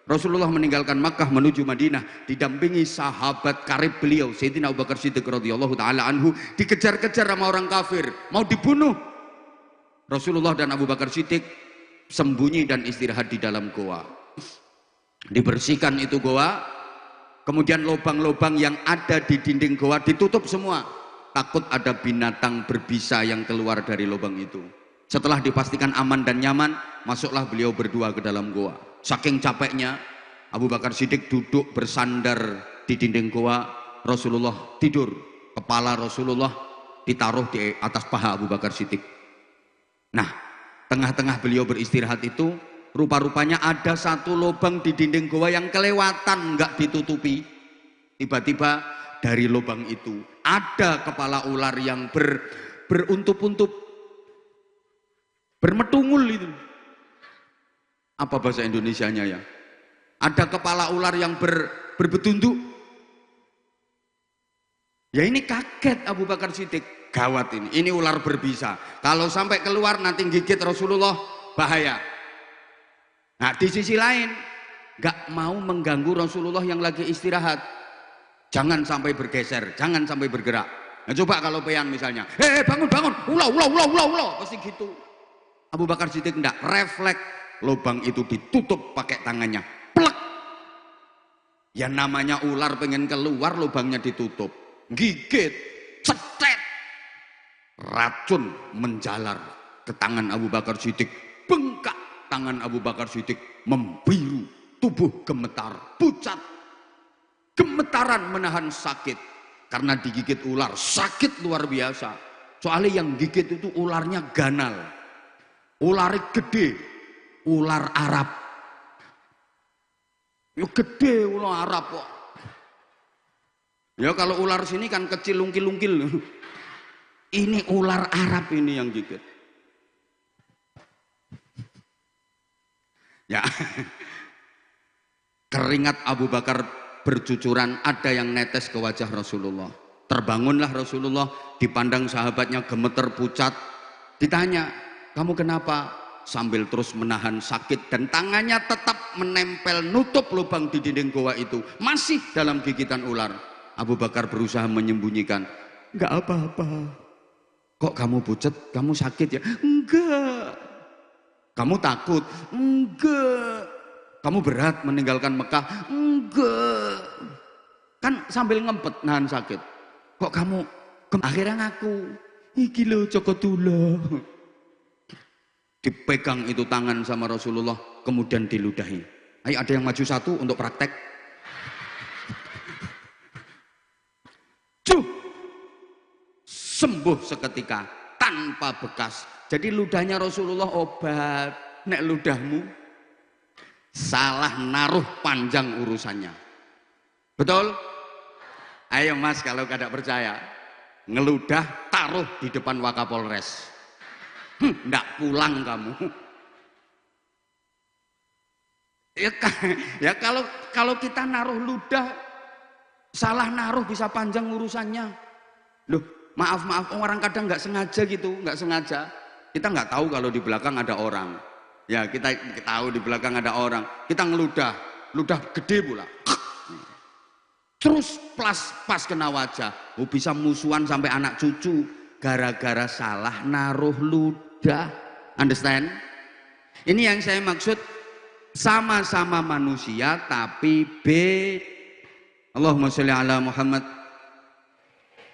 Rasulullah meninggalkan Makkah menuju Madinah, didampingi sahabat karib beliau Sayyidina Abu Bakar Siddiq radhiyallahu taala anhu, dikejar-kejar sama orang kafir, mau dibunuh. Rasulullah dan Abu Bakar Siddiq sembunyi dan istirahat di dalam goa. Dibersihkan itu goa, kemudian lubang-lubang yang ada di dinding goa ditutup semua. Takut ada binatang berbisa yang keluar dari lubang itu. Setelah dipastikan aman dan nyaman, masuklah beliau berdua ke dalam goa. Saking capeknya, Abu Bakar Siddiq duduk bersandar di dinding goa, Rasulullah tidur. Kepala Rasulullah ditaruh di atas paha Abu Bakar Siddiq. Nah, tengah-tengah beliau beristirahat itu, rupa-rupanya ada satu lubang di dinding goa yang kelewatan, nggak ditutupi. Tiba-tiba dari lubang itu ada kepala ular yang beruntup-untup, bermetungul itu. Apa bahasa Indonesianya ya? Ada kepala ular yang berbetunduk. Ya ini kaget Abu Bakar Siddiq. Gawat ini ular berbisa. Kalau sampai keluar nanti gigit Rasulullah, bahaya. Nah di sisi lain nggak mau mengganggu Rasulullah yang lagi istirahat. Jangan sampai bergeser, jangan sampai bergerak. Nah coba kalau peyan misalnya, bangun bangun, ulah, pasti gitu. Abu Bakar Siddiq enggak, refleks, lubang itu ditutup pakai tangannya, plek. Ya namanya ular pengen keluar, lubangnya ditutup, gigit, cetet, racun menjalar ke tangan Abu Bakar Siddiq, bengkak tangan Abu Bakar Siddiq, membiru, tubuh gemetar, pucat, gemetaran menahan sakit karena digigit ular, sakit luar biasa. Soalnya yang gigit itu ularnya ganal, ular gede, ular Arab. Ya gede ular Arab kok. Ya kalau ular sini kan kecil lungkil-lungkil. Ini ular Arab ini yang gigit. Ya. Keringat Abu Bakar bercucuran, ada yang netes ke wajah Rasulullah. Terbangunlah Rasulullah, dipandang sahabatnya gemeter pucat. Ditanya, kamu kenapa? Sambil terus menahan sakit dan tangannya tetap menempel nutup lubang di dinding goa itu, masih dalam gigitan ular. Abu Bakar berusaha menyembunyikan, enggak apa-apa. Kok kamu pucat? Kamu sakit ya? Enggak. Kamu takut? Enggak. Kamu berat meninggalkan Mekah? Enggak. Kan sambil ngempet nahan sakit. Kok kamu akhirnya ngaku, iki lho Cokotula. Dipegang itu tangan sama Rasulullah, kemudian diludahi. Ayo ada yang maju satu untuk praktek. Cuh, sembuh seketika tanpa bekas. Jadi ludahnya Rasulullah obat. Nek ludahmu salah naruh panjang urusannya. Betul? Ayo mas kalau kada percaya, ngeludah taruh di depan Wakapolres. Nggak pulang kamu. Ya kalau kita naruh ludah salah naruh bisa panjang urusannya. Loh, maaf orang kadang nggak sengaja gitu, nggak sengaja. Kita nggak tahu kalau di belakang ada orang. Ya kita tahu di belakang ada orang. Kita ngeludah, ludah gede pula. Terus pas kena wajah, bisa musuhan sampai anak cucu gara-gara salah naruh ludah. Understand? Ini yang saya maksud, sama-sama manusia tapi Allahumma sholli ala Muhammad.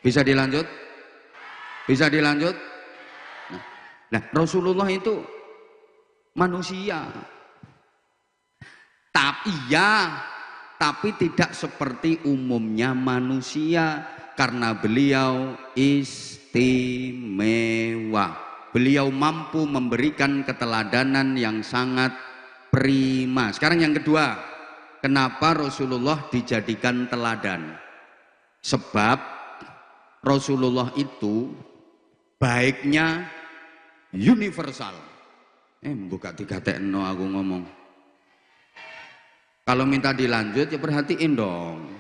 Bisa dilanjut? Bisa dilanjut? Nah, Rasulullah itu manusia. Tapi tidak seperti umumnya manusia karena beliau istimewa. Beliau mampu memberikan keteladanan yang sangat prima. Sekarang yang kedua, kenapa Rasulullah dijadikan teladan? Sebab Rasulullah itu baiknya universal. Buka digatekno aku ngomong. Kalau minta dilanjut ya perhatiin dong.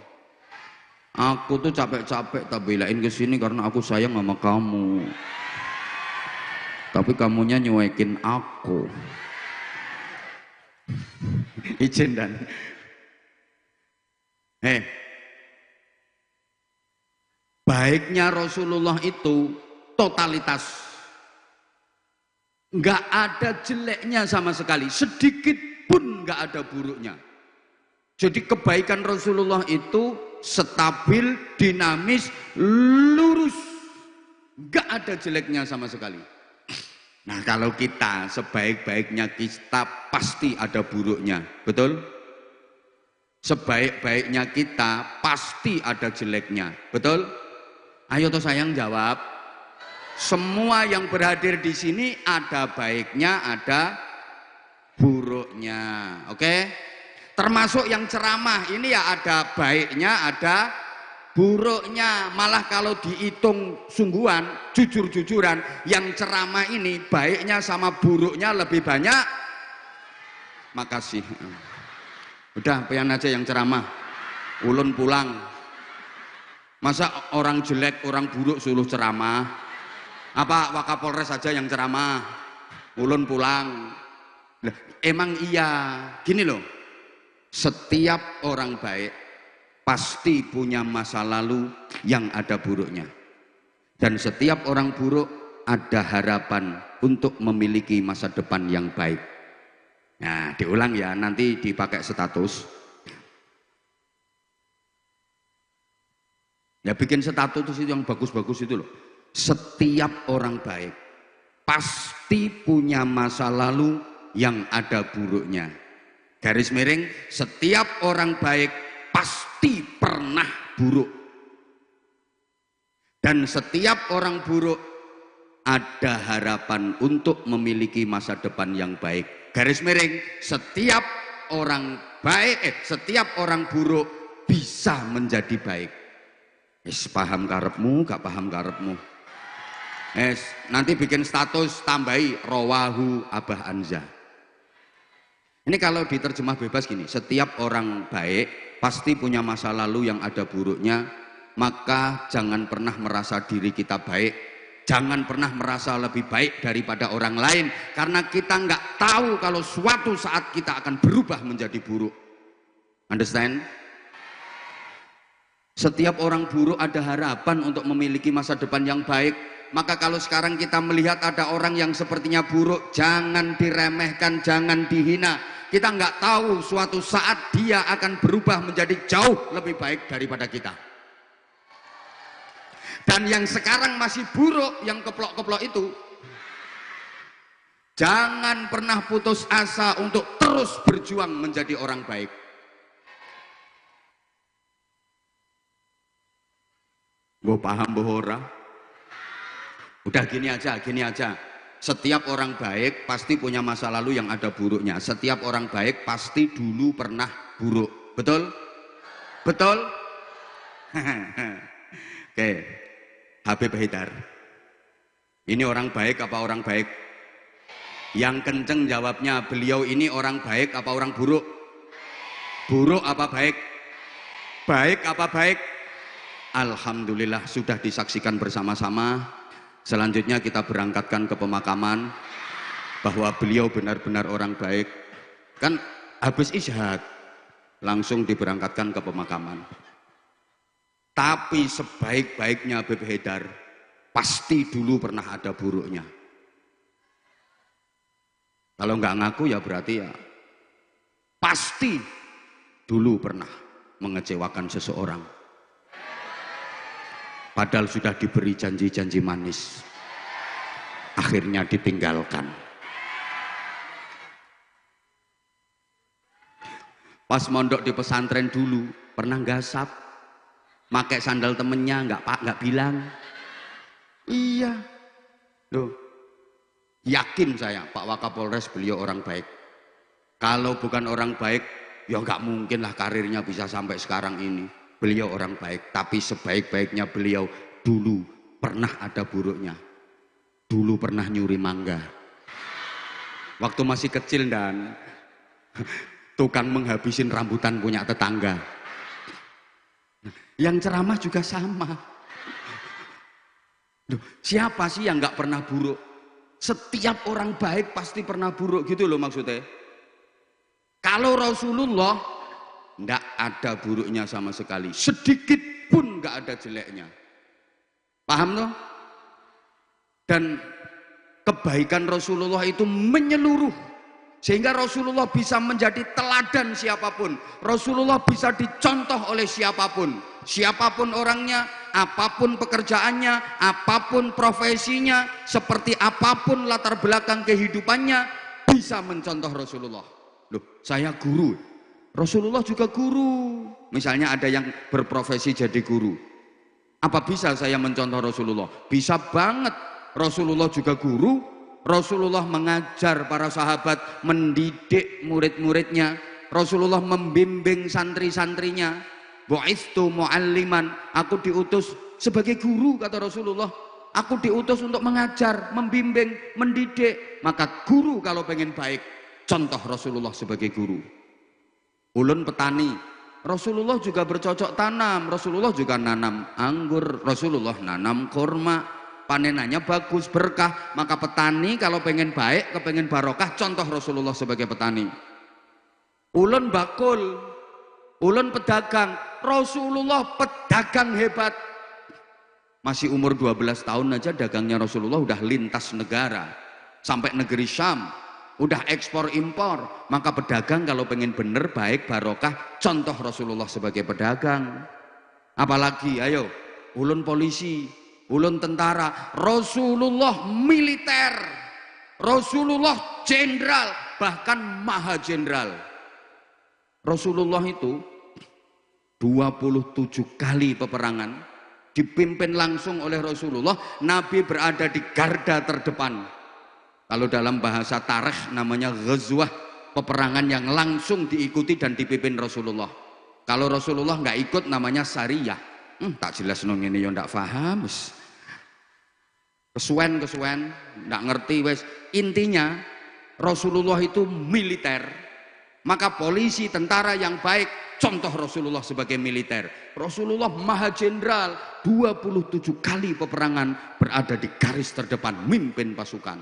Aku tuh capek-capek tak belain ke sini karena aku sayang sama kamu. Tapi kamunya nyuekin aku. Izin dan. Baiknya Rasulullah itu totalitas. Nggak ada jeleknya sama sekali, sedikit pun nggak ada buruknya. Jadi kebaikan Rasulullah itu stabil, dinamis, lurus, nggak ada jeleknya sama sekali. Nah kalau kita sebaik-baiknya kita pasti ada buruknya, betul? Sebaik-baiknya kita pasti ada jeleknya, betul? Ayo toh sayang jawab. Semua yang berhadir di sini ada baiknya, ada buruknya. Oke? Termasuk yang ceramah ini ya ada baiknya, ada buruknya. Malah kalau dihitung sungguhan, jujur-jujuran, yang ceramah ini baiknya sama buruknya lebih banyak. Makasih. Udah, pian aja yang ceramah. Ulun pulang. Masa orang jelek, orang buruk suruh ceramah? Apa Wakapolres saja yang ceramah? Ulun pulang. Lah, emang iya, gini loh, setiap orang baik pasti punya masa lalu yang ada buruknya. Dan setiap orang buruk ada harapan untuk memiliki masa depan yang baik. Nah, diulang ya, nanti dipakai status. Ya bikin status itu yang bagus-bagus itu loh. Setiap orang baik pasti punya masa lalu yang ada buruknya. Garis miring, setiap orang baik pasti pernah buruk. Dan setiap orang buruk ada harapan untuk memiliki masa depan yang baik. Garis miring, setiap orang baik, setiap orang buruk bisa menjadi baik. Paham karepmu, gak paham karepmu. Nanti bikin status tambahi rawahu Abah Anza. Ini kalau diterjemah bebas gini, setiap orang baik pasti punya masa lalu yang ada buruknya. Maka jangan pernah merasa diri kita baik, jangan pernah merasa lebih baik daripada orang lain, karena kita nggak tahu kalau suatu saat kita akan berubah menjadi buruk. Understand? Setiap orang buruk ada harapan untuk memiliki masa depan yang baik. Maka kalau sekarang kita melihat ada orang yang sepertinya buruk, jangan diremehkan, jangan dihina. Kita nggak tahu suatu saat dia akan berubah menjadi jauh lebih baik daripada kita. Dan yang sekarang masih buruk, yang keplok-keplok itu, jangan pernah putus asa untuk terus berjuang menjadi orang baik. Gue paham bohora. Udah gini aja. Setiap orang baik pasti punya masa lalu yang ada buruknya. Setiap orang baik pasti dulu pernah buruk. Betul? Betul? Oke. Habib Haidar. Ini orang baik apa orang baik? Yang kenceng jawabnya, beliau ini orang baik apa orang buruk? Buruk apa baik? Baik apa baik? Alhamdulillah sudah disaksikan bersama-sama. Selanjutnya kita berangkatkan ke pemakaman bahwa beliau benar-benar orang baik. Kan habis isyhad langsung diberangkatkan ke pemakaman. Tapi sebaik-baiknya Habib Haidar pasti dulu pernah ada buruknya. Kalau nggak ngaku ya berarti ya pasti dulu pernah mengecewakan seseorang. Padahal sudah diberi janji-janji manis, akhirnya ditinggalkan. Pas mondok di pesantren dulu pernah gasap, pakai sandal temennya, nggak bilang. Iya, loh, yakin saya Pak Wakapolres beliau orang baik. Kalau bukan orang baik, ya nggak mungkin lah karirnya bisa sampai sekarang ini. Beliau orang baik, tapi sebaik-baiknya beliau dulu pernah ada buruknya. Dulu pernah nyuri mangga. Waktu masih kecil dan tukang menghabisin rambutan punya tetangga. Yang ceramah juga sama. Duh, siapa sih yang nggak pernah buruk? Setiap orang baik pasti pernah buruk gitu loh maksudnya. Kalau Rasulullah nggak ada buruknya sama sekali, sedikit pun nggak ada jeleknya. Paham toh? Dan kebaikan Rasulullah itu menyeluruh, sehingga Rasulullah bisa menjadi teladan siapapun. Rasulullah bisa dicontoh oleh siapapun. Siapapun orangnya, apapun pekerjaannya, apapun profesinya, seperti apapun latar belakang kehidupannya, bisa mencontoh Rasulullah. Loh, saya guru. Rasulullah juga guru. Misalnya ada yang berprofesi jadi guru. Apa bisa saya mencontoh Rasulullah? Bisa banget. Rasulullah juga guru. Rasulullah mengajar para sahabat, mendidik murid-muridnya. Rasulullah membimbing santri-santrinya. Bu'itsu mu'alliman. Aku diutus sebagai guru, kata Rasulullah. Aku diutus untuk mengajar, membimbing, mendidik. Maka guru kalau pengen baik, contoh Rasulullah sebagai guru. Ulun petani, Rasulullah juga bercocok tanam, Rasulullah juga nanam anggur, Rasulullah nanam kurma, panenannya bagus, berkah. Maka petani kalau pengen baik, kepengen barokah, contoh Rasulullah sebagai petani. Ulun bakul, ulun pedagang, Rasulullah pedagang hebat. Masih umur 12 tahun aja dagangnya Rasulullah udah lintas negara sampai negeri Syam, udah ekspor impor. Maka pedagang kalau pengen bener baik barokah, contoh Rasulullah sebagai pedagang. Apalagi ayo, ulun polisi, ulun tentara, Rasulullah militer, Rasulullah jenderal, bahkan maha jenderal. Rasulullah itu 27 kali peperangan dipimpin langsung oleh Rasulullah. Nabi berada di garda terdepan. Kalau dalam bahasa tarikh namanya ghazwah, peperangan yang langsung diikuti dan dipimpin Rasulullah. Kalau Rasulullah nggak ikut namanya sariyah. Tak jelas nong ini yo ndak paham. Kesuwen ndak ngerti wes. Intinya Rasulullah itu militer. Maka polisi, tentara yang baik, contoh Rasulullah sebagai militer. Rasulullah maha jenderal, 27 kali peperangan berada di garis terdepan, mimpin pasukan.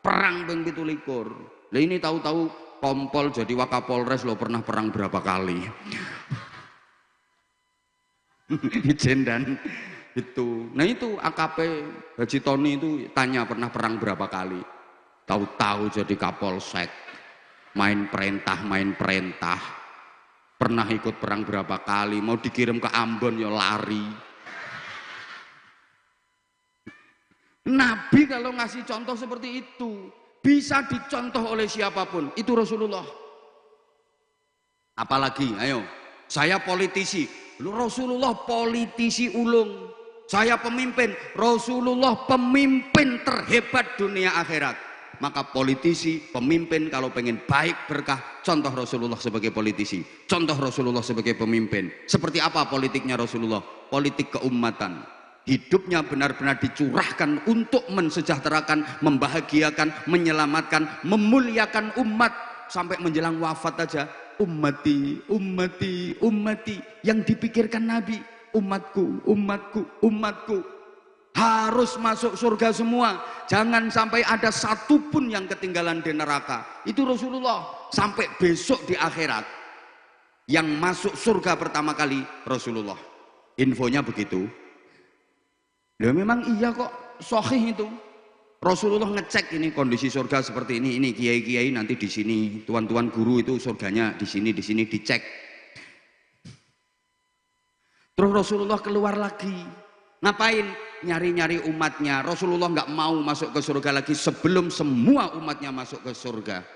Perang ping 17. Lah ini tahu-tahu kompol jadi wakapolres lo pernah perang berapa kali. Jendan itu. Nah itu AKP Haji Tony itu tanya pernah perang berapa kali. Tahu-tahu jadi kapolsek. Main perintah. Pernah ikut perang berapa kali, mau dikirim ke Ambon ya lari. Nabi kalau ngasih contoh seperti itu bisa dicontoh oleh siapapun, itu Rasulullah. Apalagi ayo, saya politisi, Rasulullah politisi ulung. Saya pemimpin, Rasulullah pemimpin terhebat dunia akhirat. Maka politisi, pemimpin kalau pengen baik berkah, contoh Rasulullah sebagai politisi, contoh Rasulullah sebagai pemimpin. Seperti apa politiknya Rasulullah? Politik keumatan. Hidupnya benar-benar dicurahkan untuk mensejahterakan, membahagiakan, menyelamatkan, memuliakan umat. Sampai menjelang wafat aja, ummati, ummati, ummati. Yang dipikirkan Nabi, umatku, umatku, umatku. Harus masuk surga semua. Jangan sampai ada satupun yang ketinggalan di neraka. Itu Rasulullah. Sampai besok di akhirat, yang masuk surga pertama kali Rasulullah. Infonya begitu. Ya memang iya kok, sahih itu. Rasulullah ngecek ini kondisi surga seperti ini kiai-kiai nanti di sini, tuan-tuan guru itu surganya di sini dicek. Terus Rasulullah keluar lagi. Ngapain? Nyari-nyari umatnya. Rasulullah nggak mau masuk ke surga lagi sebelum semua umatnya masuk ke surga.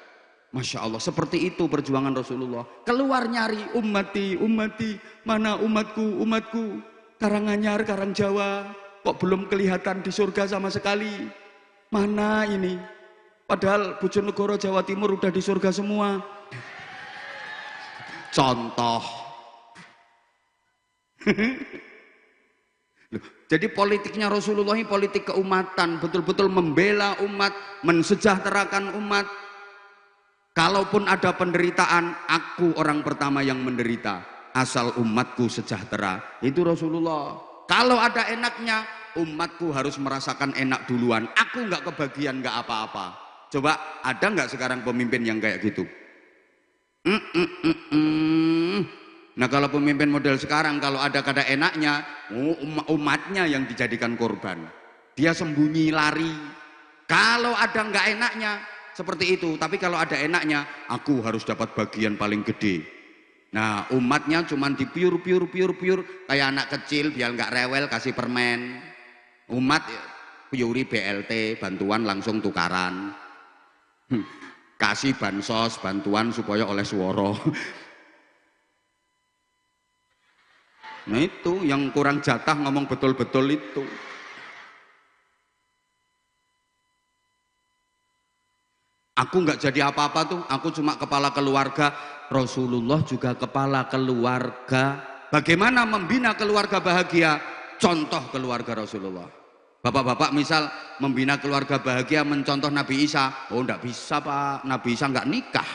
Masya Allah, seperti itu perjuangan Rasulullah. Keluar nyari ummati, ummati, mana umatku, umatku. Karanganyar, Karangjawa, kok belum kelihatan di surga sama sekali. Mana ini? Padahal Bojonegoro, Jawa Timur udah di surga semua. Contoh. Jadi politiknya Rasulullah ini politik keumatan, betul-betul membela umat, mensejahterakan umat. Kalaupun ada penderitaan, aku orang pertama yang menderita, asal umatku sejahtera. Itu Rasulullah. Kalau ada enaknya, umatku harus merasakan enak duluan. Aku nggak kebagian, nggak apa-apa. Coba ada nggak sekarang pemimpin yang kayak gitu? Nah kalau pemimpin model sekarang, kalau ada kada enaknya, umatnya yang dijadikan korban. Dia sembunyi, lari. Kalau ada nggak enaknya, seperti itu. Tapi kalau ada enaknya, aku harus dapat bagian paling gede. Nah umatnya cuman dipiur, kayak anak kecil biar nggak rewel, kasih permen. Umat piuri BLT, bantuan langsung tukaran. Kasih bansos, bantuan supaya oleh suara. Nah itu yang kurang jatah ngomong betul-betul itu. Aku nggak jadi apa-apa tuh, aku cuma kepala keluarga. Rasulullah juga kepala keluarga. Bagaimana membina keluarga bahagia? Contoh keluarga Rasulullah. Bapak-bapak misal membina keluarga bahagia mencontoh Nabi Isa. Oh nggak bisa Pak, Nabi Isa nggak nikah.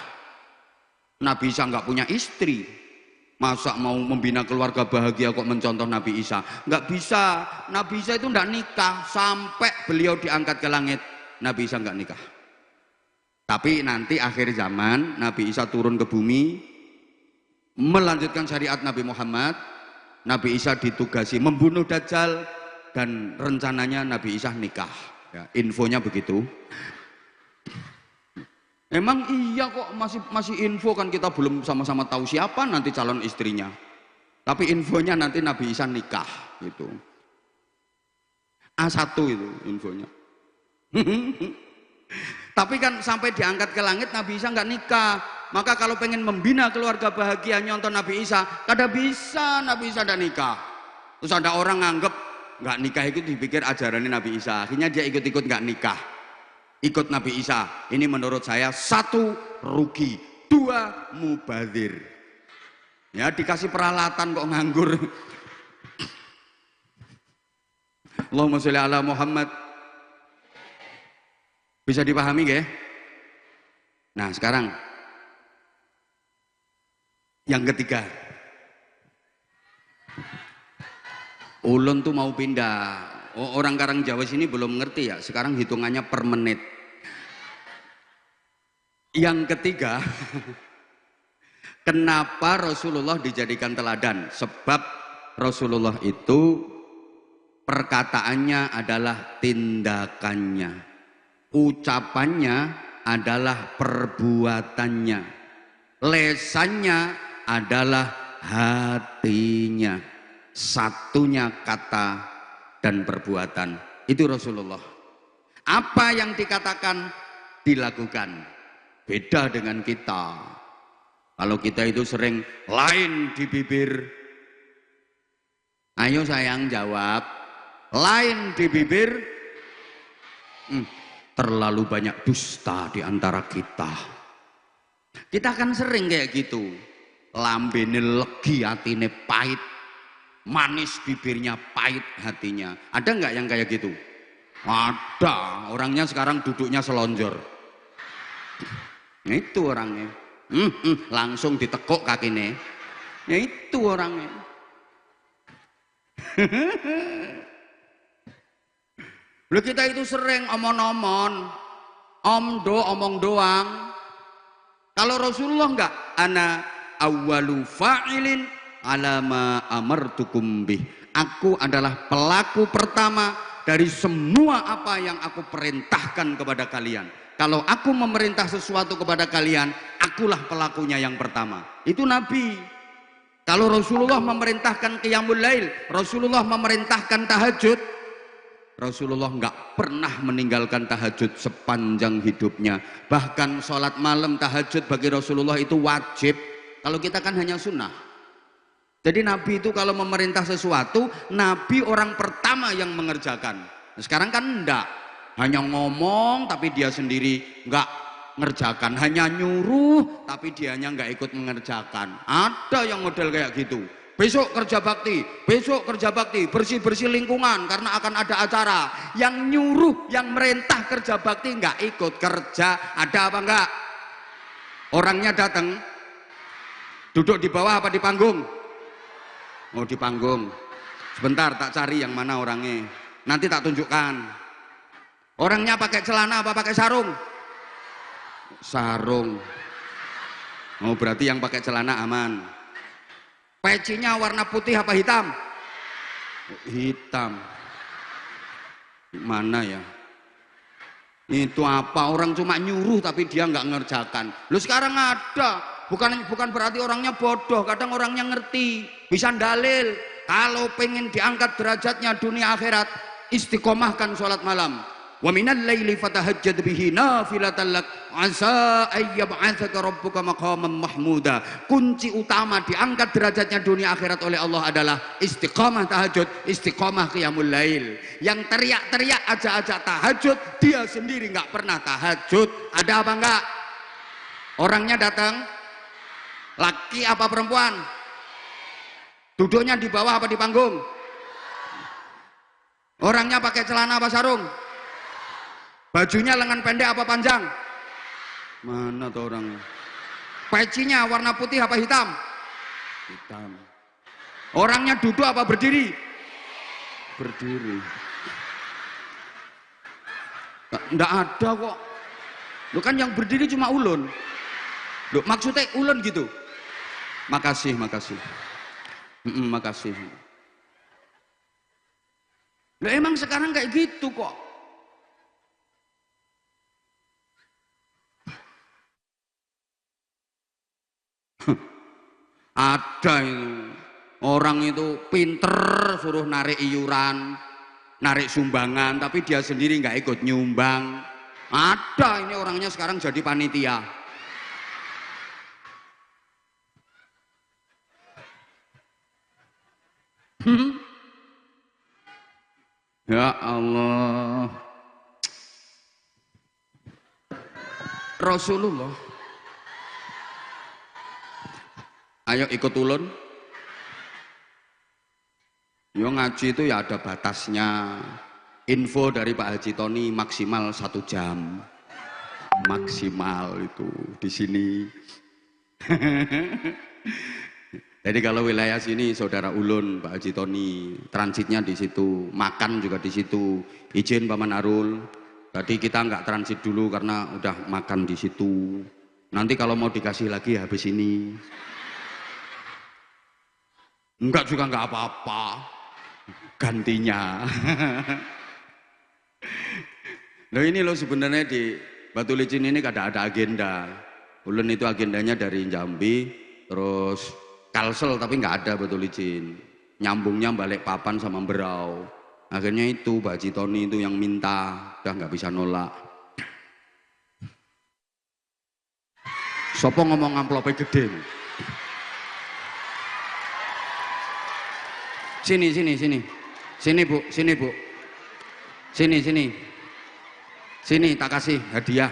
Nabi Isa nggak punya istri. Masa mau membina keluarga bahagia kok mencontoh Nabi Isa? Nggak bisa. Nabi Isa itu nggak nikah sampai beliau diangkat ke langit. Nabi Isa nggak nikah. Tapi nanti akhir zaman Nabi Isa turun ke bumi, melanjutkan syariat Nabi Muhammad. Nabi Isa ditugasi membunuh Dajjal dan rencananya Nabi Isa nikah. Ya, infonya begitu. Emang iya kok masih info kan, kita belum sama-sama tahu siapa nanti calon istrinya. Tapi infonya nanti Nabi Isa nikah gitu. A1 itu infonya. Tapi kan sampai diangkat ke langit Nabi Isa nggak nikah. Maka kalau pengen membina keluarga bahagia nyonton Nabi Isa, kada bisa Nabi Isa nggak nikah. Terus ada orang nganggep nggak nikah itu dipikir ajarannya Nabi Isa. Akhirnya dia ikut-ikut nggak nikah. Ikut Nabi Isa. Ini menurut saya 1 rugi, 2 mubazir. Ya dikasih peralatan kok nganggur. Allahumma sholli ala Muhammad. Bisa dipahami nggih? Nah, sekarang yang ketiga. Ulun tuh mau pindah. Orang Karang Jawa sini belum ngerti ya, sekarang hitungannya per menit. Yang ketiga, kenapa Rasulullah dijadikan teladan? Sebab Rasulullah itu perkataannya adalah tindakannya, ucapannya adalah perbuatannya, lesannya adalah hatinya, satunya kata dan perbuatan. Itu Rasulullah. Apa yang dikatakan dilakukan. Beda dengan kita. Kalau kita itu sering lain di bibir. Ayo sayang jawab. Lain di bibir. Terlalu banyak dusta di antara kita. Kita kan sering kayak gitu. Lambene legi, atine pahit. Manis bibirnya, pahit hatinya. Ada nggak yang kayak gitu? Ada. Orangnya sekarang duduknya selonjor. Itu orangnya. Langsung ditekuk kakinya. Ya itu orangnya. Loh, kita itu sering omong-omong, omong doang. Kalau Rasulullah enggak, ana awwalu fa'ilin alama amartukum bih. Aku adalah pelaku pertama dari semua apa yang aku perintahkan kepada kalian. Kalau aku memerintah sesuatu kepada kalian, akulah pelakunya yang pertama. Itu Nabi. Kalau Rasulullah memerintahkan qiyamul lail, Rasulullah memerintahkan tahajud, Rasulullah nggak pernah meninggalkan tahajud sepanjang hidupnya. Bahkan sholat malam tahajud bagi Rasulullah itu wajib. Kalau kita kan hanya sunnah. Jadi Nabi itu kalau memerintah sesuatu, Nabi orang pertama yang mengerjakan. Nah, sekarang kan enggak. Hanya ngomong tapi dia sendiri enggak ngerjakan. Hanya nyuruh tapi dianya enggak ikut mengerjakan. Ada yang model kayak gitu. Besok kerja bakti, bersih-bersih lingkungan karena akan ada acara. Yang nyuruh, yang merintah kerja bakti enggak ikut kerja. Ada apa enggak? Orangnya datang, duduk di bawah apa di panggung? Oh, di panggung. Sebentar tak cari yang mana orangnya. Nanti tak tunjukkan. Orangnya pakai celana apa pakai sarung? Sarung. Oh, berarti yang pakai celana aman. Pecinya warna putih apa hitam? Hitam. Mana ya? Itu apa? Orang cuma nyuruh tapi dia nggak ngerjakan. Lu sekarang ada. Bukan berarti orangnya bodoh, kadang orangnya ngerti, bisa dalil. Kalau pengen diangkat derajatnya dunia akhirat, istiqomahkan sholat malam. Wa minal laili fatahajjad bihi nafilatan lak asa ayyab'atsaka rabbuka maqaman mahmuda. Kunci utama diangkat derajatnya dunia akhirat oleh Allah adalah istiqomah tahajud, istiqomah qiyamul lail. Yang teriak-teriak ajak-ajak tahajud, dia sendiri nggak pernah tahajud. Ada apa enggak? Orangnya datang, laki apa perempuan? Duduknya di bawah apa di panggung? Orangnya pakai celana apa sarung? Bajunya lengan pendek apa panjang? Mana tuh orangnya? Pecinya warna putih apa hitam? Hitam. Orangnya duduk apa berdiri? Berdiri. Enggak ada kok. Lu kan yang berdiri cuma ulun. Loh, maksudnya ulun gitu. Makasih, makasih. Makasih. Loh, emang sekarang kayak gitu kok. Ada itu. Orang itu pinter suruh narik iuran, narik sumbangan, tapi dia sendiri nggak ikut nyumbang. Ada ini orangnya sekarang jadi panitia. Ya Allah. Rasulullah. Ayo ikut ulun. Yo ngaji itu ya ada batasnya. Info dari Pak Haji Tony maksimal 1 jam. Maksimal itu di sini. Jadi kalau wilayah sini saudara ulun Pak Haji Tony transitnya di situ, makan juga di situ. Izin Paman Arul. Tadi kita nggak transit dulu karena udah makan di situ. Nanti kalau mau dikasih lagi habis ini. Enggak juga nggak apa-apa. Gantinya. Loh ini loh sebenarnya di Batu Licin ini kadang ada agenda. Ulun itu agendanya dari Jambi, terus Kalsel tapi nggak ada Batu Licin. Nyambungnya balik papan sama Berau. Akhirnya itu Pak Haji Tony itu yang minta, udah nggak bisa nolak. Sopo ngomong amplopnya gede. Sini, sini, sini. Sini Bu, sini Bu. Sini, sini. Sini tak kasih hadiah.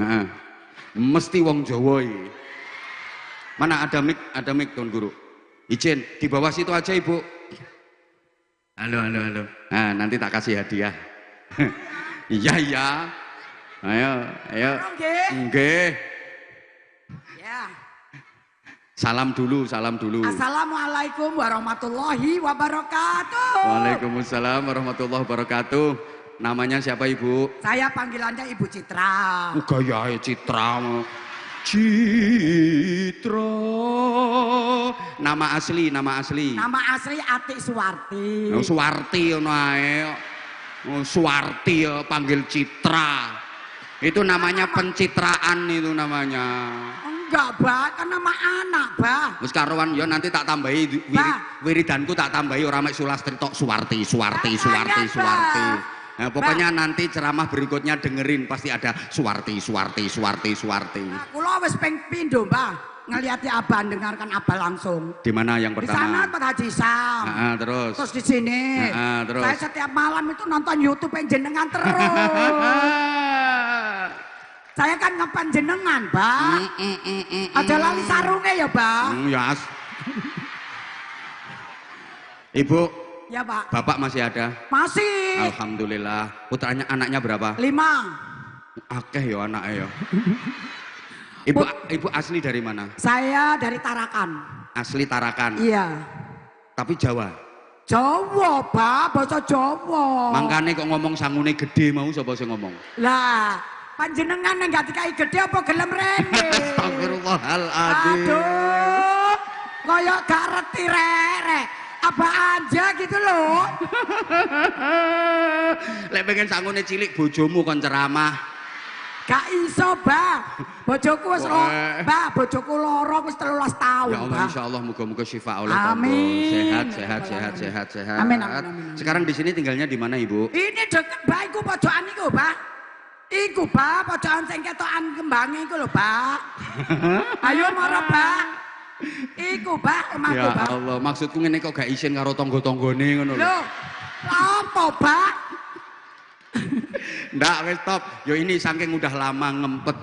Nah, mesti wong Jawa ini. Mana ada mic Tuan Guru. Izin di bawah situ aja Ibu. Halo, halo, halo. Nah, nanti tak kasih hadiah. Iya, iya. Ayo, ayo. Nggih. Ya. Salam dulu, salam dulu. Assalamualaikum warahmatullahi wabarakatuh. Waalaikumsalam warahmatullahi wabarakatuh. Namanya siapa Ibu? Saya panggilannya Ibu Citra. Gaya Citra. Citra. Nama asli, nama asli. Nama asli Atik Suwarti. Oh, Suwarti ono ae. Oh, Suwarti ya panggil Citra. Itu namanya pencitraan itu namanya. Enggak, Bah, kan nama anak, Bah. Wis karuan ya nanti tak tambahi wiridanku tak tambahi ora mek Sulastri tok Suwarti, Suwarti, Suwarti, Suwarti. Nah, pokoknya nanti ceramah berikutnya dengerin pasti ada Suwarti, Suwarti, Suwarti, Suwarti. Nah, kula wis ping pindho, Bah, ngeliati Abah, dengarkan Abah langsung. Di mana yang Di pertama? sana Pak Haji Sam. Terus. Terus di sini. Terus. Saya setiap malam itu nonton YouTube yang jenengan terus. Saya kan ngepan jenengan, Bah. Ada lali sarungnya ya, Bah. Yes. Ibu. Ya, Pak. Bapak masih ada? Masih. Alhamdulillah. Putranya anaknya berapa? 5. Akeh ya anaknya ya. Ibu asli dari mana? Saya dari Tarakan. Asli Tarakan. Iya. Tapi Jawa. Jawa, Pak, bahasa Jawa. Mangkane kok ngomong sangune gede mau sapa sing ngomong? Lah, panjenengan yang gak dikai gede apa gelem rene? Astagfirullahaladzim. Aduh, koyok gak reti rek. Apa aja gitu loh. Lek pengen sangune cilik bojomu kon ceramah. Gak iso, Bah. Bojoku wis Bah, bojoku loro wis 13 tahun, Ya Allah, Bah. insyaallah muga-muga syifa oleh Amin. Sehat. Amin, amin. Sekarang di sini tinggalnya di mana, Ibu? Ini deket, Bah, iku pojokan iku, Bah. Iku, Bah, pojokan sing ketokan kembange iku lho, Bah. Ayo mara, Bah. Iku, Bah, omahku, Ya Bah. Allah, maksudku ngene kok gak isin karo tangga-tanggane ngono lho. Loh, apa, Bah? Ndak, wis stop. Yo ini saking udah lama ngempet.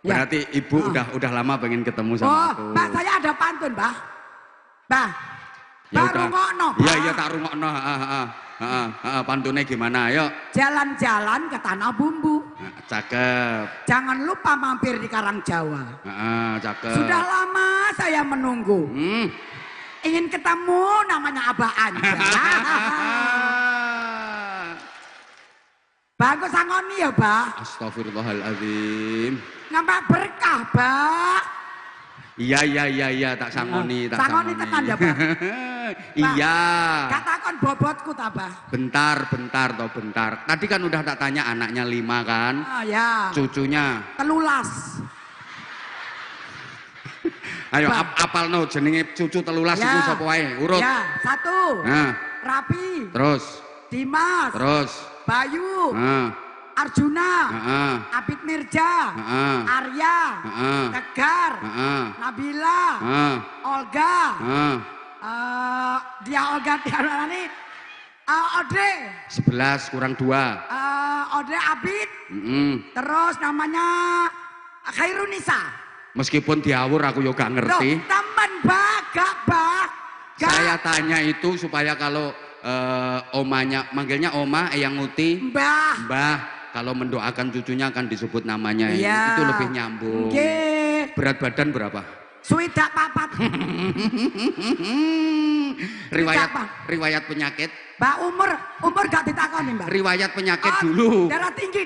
Ya. Berarti Ibu udah lama pengen ketemu sama Oh, aku. Bah, saya ada pantun, Bah. Bah. Ya Bah, udah. rungokno, Bah. Iya, tak rungokno, Pantunnya gimana? Ayo. Jalan-jalan ke tanah bumbu. Cakep. Jangan lupa mampir di Karangjawa. Cakep. Sudah lama saya menunggu. Ingin ketemu namanya Abah Anja. Bagus sangoni ya, Bah. Astagfirullahaladzim. Nambah berkah, Bah. Iya, tak sangoni, tak sangoni. Sangoni tekan ya, Bah. Iya. Katakan bobotku, tak, Bah. Bentar. Tadi kan udah tak tanya anaknya 5 kan? Ya. Cucunya 13. Ayo apal no jenenge cucu 13 iku sapa wae? Urut. Ya, 1. Rapi. Terus. Dimas. Terus. Bayu. Arjuna. Abid Mirja. Arya. Tegar. Nabila. Olga. Dia Olga ini. Ode. 11 kurang 2. Ode Abid. Terus namanya Khairunisa. Meskipun diawur aku yo gak ngerti. Loh, temen gak. Saya tanya itu supaya kalau omanya manggilnya oma Eyang Uti. Mbah. Kalau mendoakan cucunya akan disebut namanya. Iya. Itu lebih nyambung. Berat badan berapa? Swidak papat. riwayat penyakit. Mbak umur gak ditakoni, Mbak. Riwayat penyakit dulu. Darah tinggi.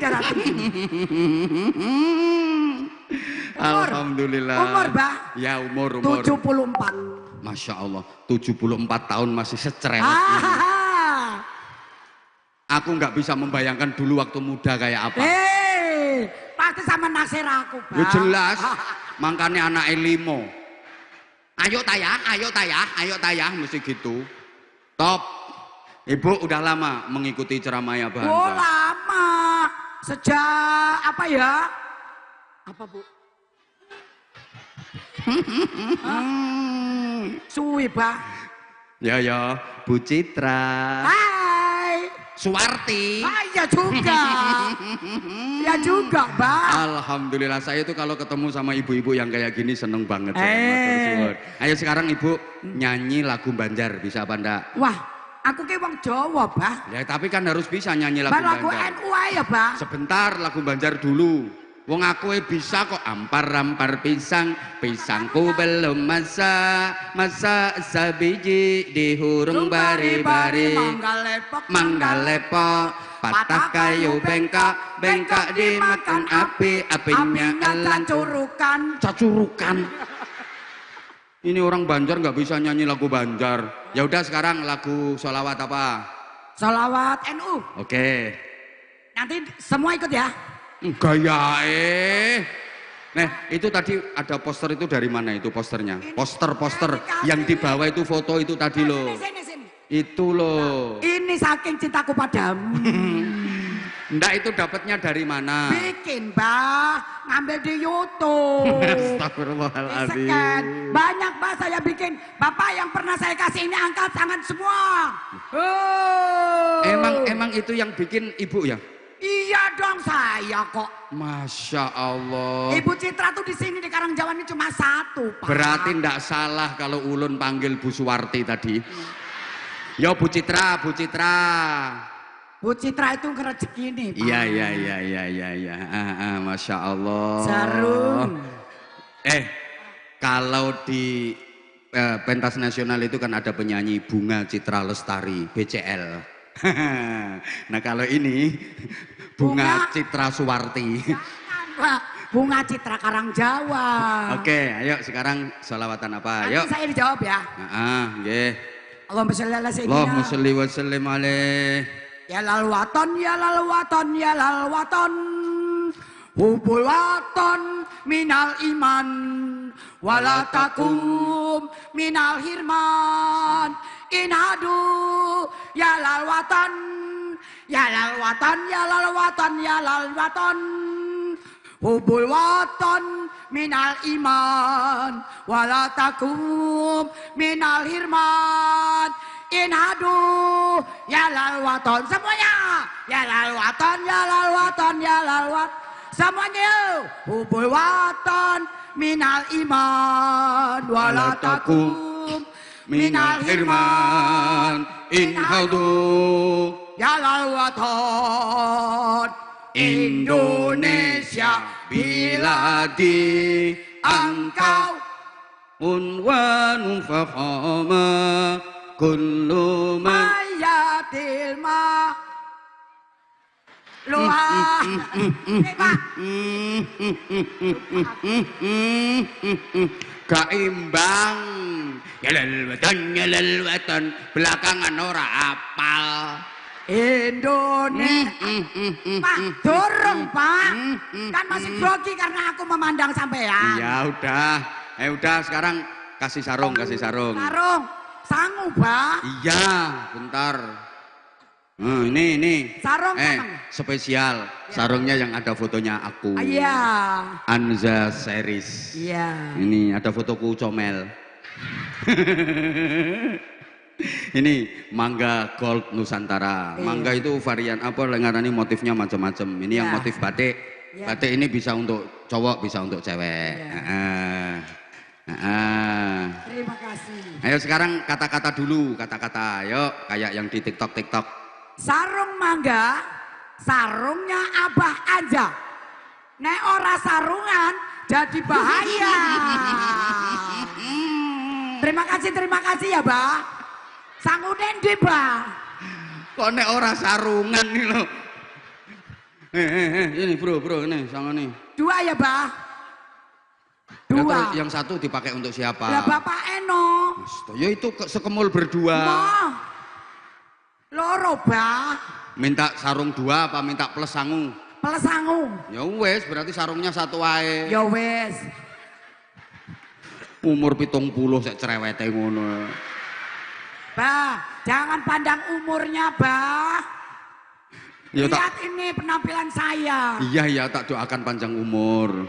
Alhamdulillah. Umur, Mbak? Ya, umur. 74. Masya Allah, 74 tahun masih secerewet ini. Aku nggak bisa membayangkan dulu waktu muda kayak apa. Pasti sama naksir aku, Mbak. Ya jelas, makanya anak Elimo. Ayo tayah, mesti gitu. Top. Ibu udah lama mengikuti ceramah Abah Anja. Oh, lama. Sejak apa ya? Apa, Bu? Suwi, Bah. Ya, Bu Citra. Hai. Suwarti. Ya juga. Ya juga, Bah. Alhamdulillah, saya itu kalau ketemu sama ibu-ibu yang kayak gini seneng banget. Ayo sekarang Ibu nyanyi lagu Banjar, bisa apa enggak? Wah, aku kayak wong Jawa, Bah. Ya tapi kan harus bisa nyanyi lagu Banjar. Lagu NU ya, Bah. Sebentar, lagu Banjar dulu. Wong aku bisa kok ampar-ampar pisangku belum masa sabiji dihurung bari-bari manggalepok patah kayu bengkak dimakan apinya elan cacurukan. Ini orang Banjar nggak bisa nyanyi lagu Banjar. Ya udah sekarang lagu sholawat apa? Sholawat NU. Oke. Nanti semua ikut ya. Gaya Nah itu tadi ada poster itu dari mana itu posternya? Poster yang di bawah itu foto itu tadi loh. Sini. Itu loh. Ini saking cintaku padamu. Ndak itu dapatnya dari mana? Bikin, Mbah, ngambil di YouTube. Astagfirullahaladzim. Banyak, Mbah, saya bikin. Bapak yang pernah saya kasih ini angkat tangan semua. Emang itu yang bikin Ibu ya? Iya dong, saya kok. Masya Allah. Ibu Citra tuh di sini di Karangjawa ini cuma 1, Pak. Berarti ndak salah kalau Ulun panggil Bu Suwarti tadi. Yo Bu Citra. Bu Citra itu rezeki nih, Pak. Iya. Masya Allah. Jarum. Kalau di pentas nasional itu kan ada penyanyi Bunga Citra Lestari, BCL. Nah kalau ini Bunga Citra Suwarti. Jangan, Pak. Bunga Citra Karangjawa. Oke, ayo sekarang sholawatan apa? Nanti Yuk. saya dijawab ya. Nggih. Allahumma sholli ala sayyidina. Allahumma sholli wa sallim alaih. Ya lal waton hubul waton minal iman wala takum minal hirman inadu ya lal waton hubul waton minal iman wala takum minal hirman inadu ya lal waton semuanya ya lal waton semuanya hubul waton minal iman wala takum minal hirman inhadu ya lalwaton Indonesia biladi engkau unwanun fakhama kullu man mayatil ma luha Pak kaimbang ya lal watan belakangan ora apal Indonesia Pak dorong Pak kan masih grogi karena aku memandang sampean ya udah sekarang kasih sarung sarung sangu Pak iya bentar ini sarung spesial sarungnya yang ada fotonya aku iya Anza Series iya ini ada fotoku comel ini mangga gold Nusantara mangga itu varian apa lengannya motifnya macam-macam ini yang motif batik batik ini bisa untuk cowok bisa untuk cewek terima kasih ayo sekarang kata-kata dulu kata-kata ayo kayak yang di TikTok sarung mangga sarungnya abah aja nek ora sarungan jadi bahaya terima kasih ya Bah sangu nendi Bah kok nek ora sarungan nih lo ini bro ini sangu nih 2 ya Bah 2 ya, yang satu dipakai untuk siapa ya Bapak Eno ya itu sekemul berdua loro Bah minta sarung 2 apa minta plus sangu ya wes berarti sarungnya 1 wae ya wes umur 70 sek cerewete ngono Bah jangan pandang umurnya Bah ya, lihat ini penampilan saya iya tak doakan panjang umur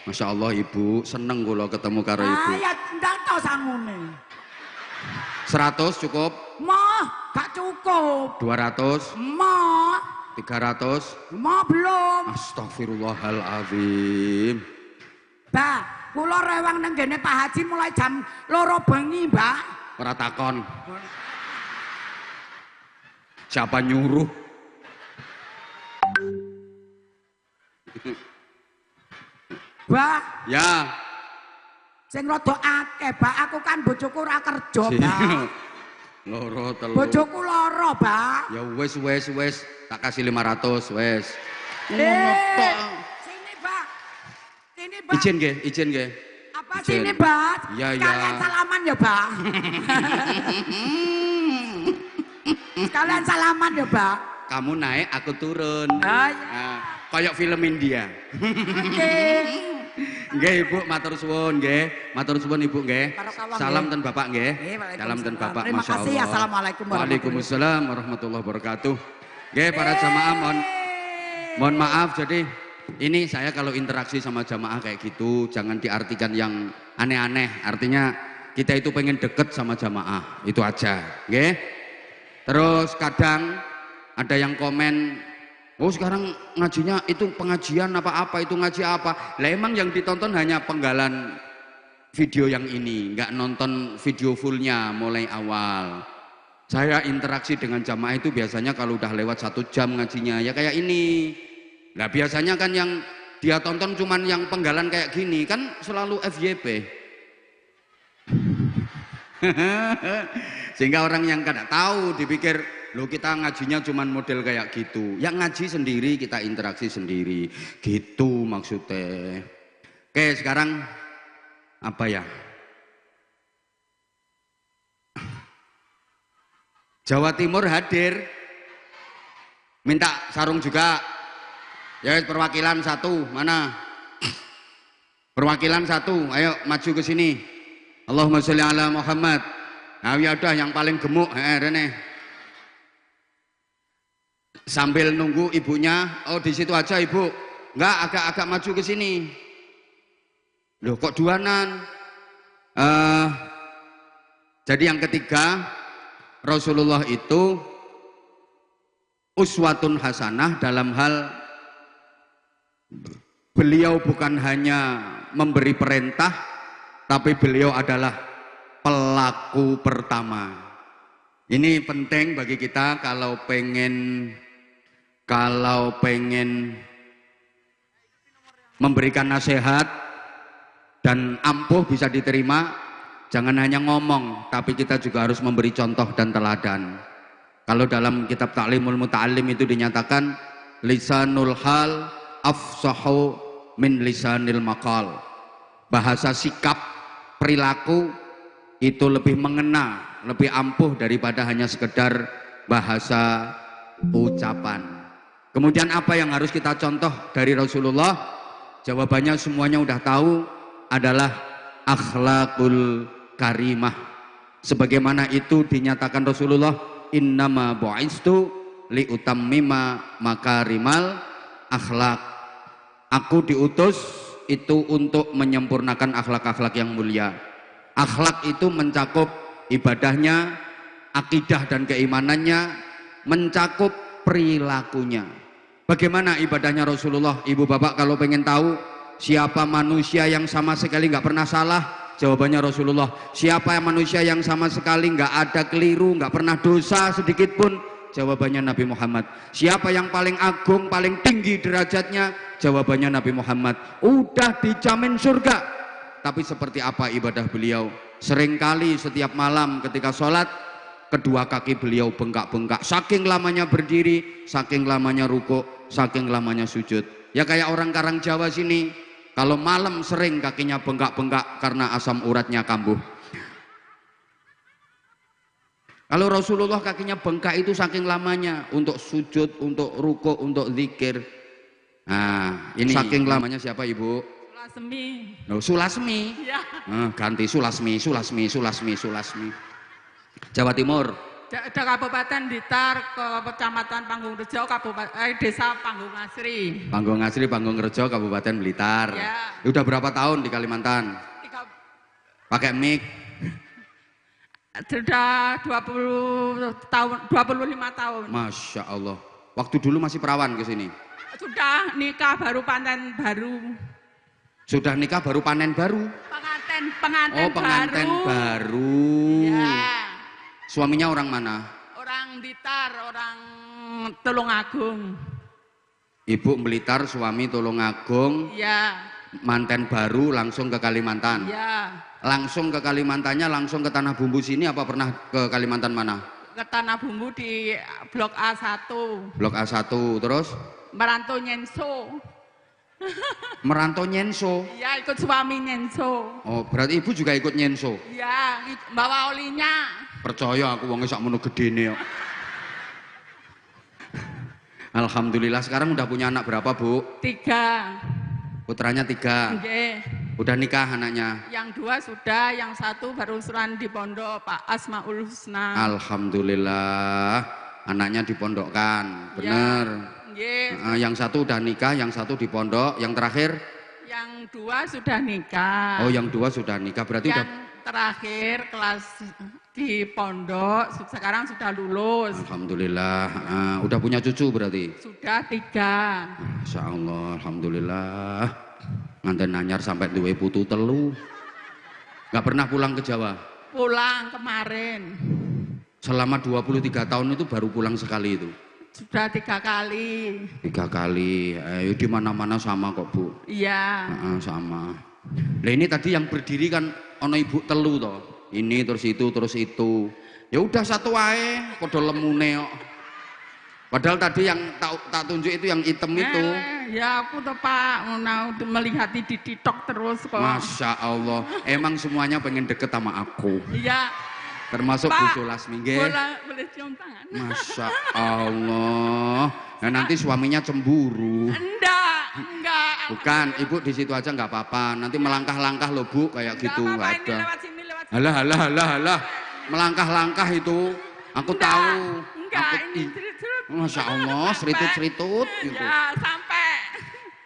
Masya Allah Ibu seneng kula ketemu karo Ibu ya ndak tau sangune 100 cukup gak cukup 200 300 belum Astagfirullahaladzim Bah kula rewang nang ngene Pak Haji mulai jam 2 bengi Mbak ora takon siapa nyuruh Bah ya sing rada akeh Bah aku kan bojoku ora kerja Bah loro telu bojoku loro Bah ya wes tak kasih 500 wes sini Bah izin nggih apa sini Bah ya kalian salaman ya Bah kalian salaman ya Bah kamu naik aku turun kayak film India nggih Ibu matur suwun Ibu nggih salam ten Bapak nggih salam ten Bapak terima Masya kasih Allah assalamualaikum Waalaikumsalam warahmatullahi wabarakatuh nggih para jamaah mohon maaf jadi ini saya kalau interaksi sama jamaah kayak gitu jangan diartikan yang aneh-aneh artinya kita itu pengen deket sama jamaah itu aja nggih terus kadang ada yang komen oh sekarang ngajinya itu pengajian apa-apa itu ngaji apa lah emang yang ditonton hanya penggalan video yang ini nggak nonton video fullnya mulai awal saya interaksi dengan jamaah itu biasanya kalau udah lewat 1 jam ngajinya ya kayak ini nah biasanya kan yang dia tonton cuman yang penggalan kayak gini kan selalu FYP sehingga orang yang kadang tahu dipikir loh kita ngajinya cuman model kayak gitu yang ngaji sendiri kita interaksi sendiri gitu maksudnya oke sekarang apa ya Jawa Timur hadir minta sarung juga ya perwakilan 1 mana perwakilan 1 ayo maju ke sini Allahumma sholli ala Muhammad nah ya udah yang paling gemuk Rene sambil nunggu ibunya oh di situ aja Ibu enggak agak maju ke sini loh kok duanan jadi yang ketiga Rasulullah itu uswatun hasanah dalam hal beliau bukan hanya memberi perintah tapi beliau adalah pelayan pelaku pertama. Ini penting bagi kita kalau pengen memberikan nasihat dan ampuh bisa diterima. Jangan hanya ngomong, tapi kita juga harus memberi contoh dan teladan. Kalau dalam kitab Ta'limul Muta'allim itu dinyatakan lisanul hal afsahu min lisanil maqal. Bahasa sikap, perilaku itu lebih mengena, lebih ampuh daripada hanya sekedar bahasa ucapan. Kemudian apa yang harus kita contoh dari Rasulullah? Jawabannya semuanya udah tahu, adalah akhlakul karimah. Sebagaimana itu dinyatakan Rasulullah, innama bu'istu liutammima makarimal akhlak. Aku diutus itu untuk menyempurnakan akhlak-akhlak yang mulia. Akhlak itu mencakup ibadahnya, akidah dan keimanannya, mencakup perilakunya. Bagaimana ibadahnya Rasulullah? Ibu bapak kalau pengen tahu siapa manusia yang sama sekali nggak pernah salah, jawabannya Rasulullah. Siapa manusia yang sama sekali nggak ada keliru, nggak pernah dosa sedikit pun, jawabannya Nabi Muhammad. Siapa yang paling agung, paling tinggi derajatnya, jawabannya Nabi Muhammad. Udah dijamin surga. Tapi seperti apa ibadah beliau? Seringkali setiap malam ketika sholat, kedua kaki beliau bengkak-bengkak. Saking lamanya berdiri, saking lamanya rukuk, saking lamanya sujud. Ya kayak orang Karang Jawa sini, kalau malam sering kakinya bengkak-bengkak karena asam uratnya kambuh. Kalau Rasulullah kakinya bengkak itu saking lamanya untuk sujud, untuk rukuk, untuk zikir. Nah, ini saking lamanya siapa ibu? Sulasmi. Oh, Sulasmi. Ya. Ganti Sulasmi. Jawa Timur. Kabupaten Blitar, Kecamatan Panggungrejo, Desa Panggungasri. Panggungasri, Panggungrejo, Kabupaten Blitar. Ya. Udah berapa tahun di Kalimantan? Pakai mic. Sudah 25 tahun. Masya Allah. Waktu dulu masih perawan ke sini. Sudah nikah baru panen baru. Sudah nikah baru panen baru. Pengantin baru. Ya. Suaminya orang mana? Orang Blitar, orang Tulungagung. Ibu Blitar, suami Tulungagung. Ya. Manten baru langsung ke Kalimantan. Ya. Langsung ke Kalimantannya, langsung ke Tanah Bumbu sini apa pernah ke Kalimantan mana? Ke Tanah Bumbu di Blok A1. Blok A1, terus? Merantau Nyenso. Merantau Nyenso. Iya, ikut suami Nyenso. Oh, berarti ibu juga ikut Nyenso? Iya, bawa olinya. Percaya aku wongnya sakmono gedene kok. Alhamdulillah sekarang udah punya anak berapa, Bu? 3. Putranya 3. Nggih. Udah nikah anaknya? Yang 2 sudah, yang 1 baru usulan di pondok Pak Asmaul Husna. Alhamdulillah anaknya dipondokkan, bener. Ya, yang 1 udah nikah, yang 1 di pondok, yang terakhir? Yang 2 sudah nikah. Oh, yang 2 sudah nikah, berarti yang udah terakhir kelas di pondok, sekarang sudah lulus. Alhamdulillah. Udah punya cucu berarti? Sudah 3. Masya Allah, alhamdulillah. Nganten anyar sampai duwe putu telu. Gak pernah pulang ke Jawa? Pulang kemarin. Selama 23 tahun itu baru pulang sekali itu? Sudah 3 kali. 3 kali. Ayo di mana-mana sama kok, Bu. Iya. Sama. Nah ini tadi yang berdiri kan ono ibu telu toh. Ini terus itu terus itu. Ya udah satu wae, padha lemune kok. Padahal tadi yang tak tunjuk itu yang hitam itu. Ya aku tuh Pak, melihat di TikTok terus kok. Masya Allah, emang semuanya pengen deket sama aku. Iya. Termasuk Bu Sulasmi. Boleh cium tangan. Masya Allah. Nah nanti suaminya cemburu. Enggak. Bukan, ibu di situ aja nggak apa-apa. Nanti melangkah-langkah loh Bu, kayak gitu nggak ada. Lewat sini. Halah. Melangkah-langkah itu, aku tahu. Enggak, ini Masya Allah, seritut-seritut gitu. Ya, sampai.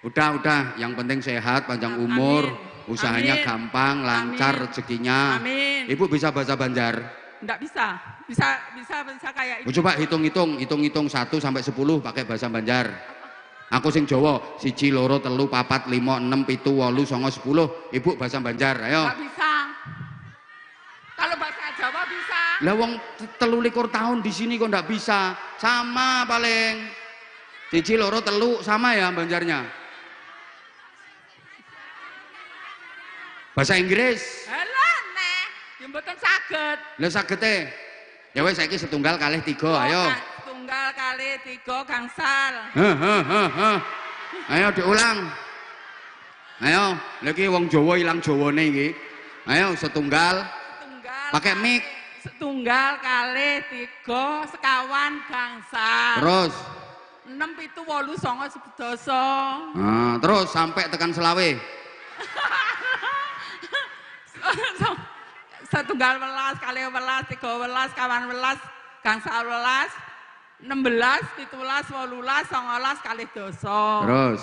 Udah, yang penting sehat, panjang umur, usahanya gampang, lancar rezekinya. Amin. Ibu bisa bahasa Banjar? Enggak bisa. Bisa kayak itu. Coba hitung 1 sampai 10 pakai bahasa Banjar. Aku sing Jawa, 1, 2, 3, 4, 5, 6, 7, 8, 9, 10. Ibu bahasa Banjar, ayo. Enggak bisa. Kalau bahasa bisa? Lah wong 23 tahun di sini kok ndak bisa? Sama paling. Siji loro telu sama ya Banjarnya. Bahasa Inggris. Halah neh, ya mboten saged. Lah sagete. Ya wis saiki setunggal kalih tiga, ayo. Setunggal kali tiga gangsal. Ayo diulang. Ayo, lagi wong Jawa ilang Jawane iki. Ayo setunggal. Setunggal. Pakai mic. Setunggal kali tiga sekawan gangsal. Terus. 6 7 8 9 10. Nah, terus sampai tekan selawe. Setunggal welas kali welas tiga welas kawan welas gangsal welas 16 17 18 19 kali dosa. Terus.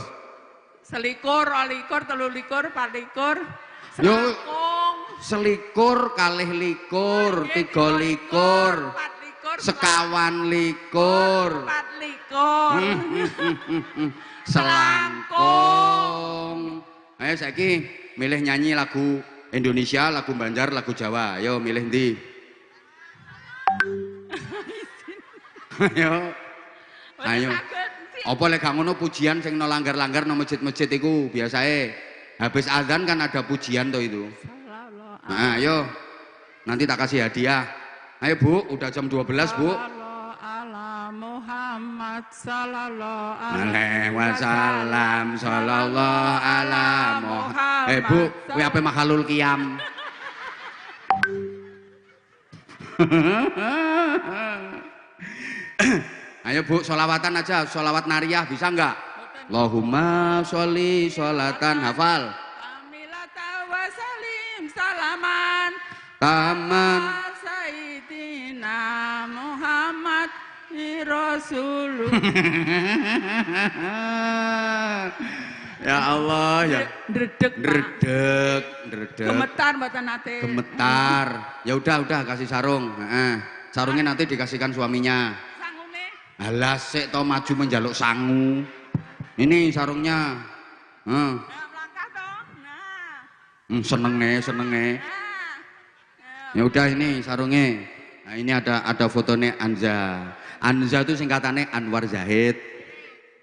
Selikur, rolikur, telulikur, patlikur, Yo, selangkung, selikur, kalih likur, tiga likur, sekawan likur, patlikur, selangkung. Ayo saiki milih nyanyi lagu Indonesia, lagu Banjar, lagu Jawa. Ayo milih ndi? Ayo. Ayo. Apa lek gak ngono pujian sing no langgar-langgar no masjid-masjid iku biasae. Habis azan kan ada pujian tuh itu. Nah, ayo. Nanti tak kasih hadiah. Ayo Bu, udah jam 12 Bu. Muhammad sallallahu alaihi wasallam sallallahu ala Muhammad. Bu, kuwi ape makhlul qiyam. Ayo Bu, sholawatan aja, sholawat nariyah bisa enggak? Allahumma sholli sholatan hafal. Amilata wa salim salaman. Taman. Sayyidina Muhammad Rasulullah. Ya Allah ya. Dredeg. Dredeg, dredeg. Gemetar mboten nate. Gemetar. Ya udah kasih sarung. Sarungnya nanti dikasihkan suaminya. Sangune. Alah sik to maju menjaluk sangu. Ini sarungnya. Nah, melangkah toh. Nah. Senenge. Ya udah ini sarungnya. Nah, ini ada fotonya Anza. Anza itu singkatannya Anwar Zahid.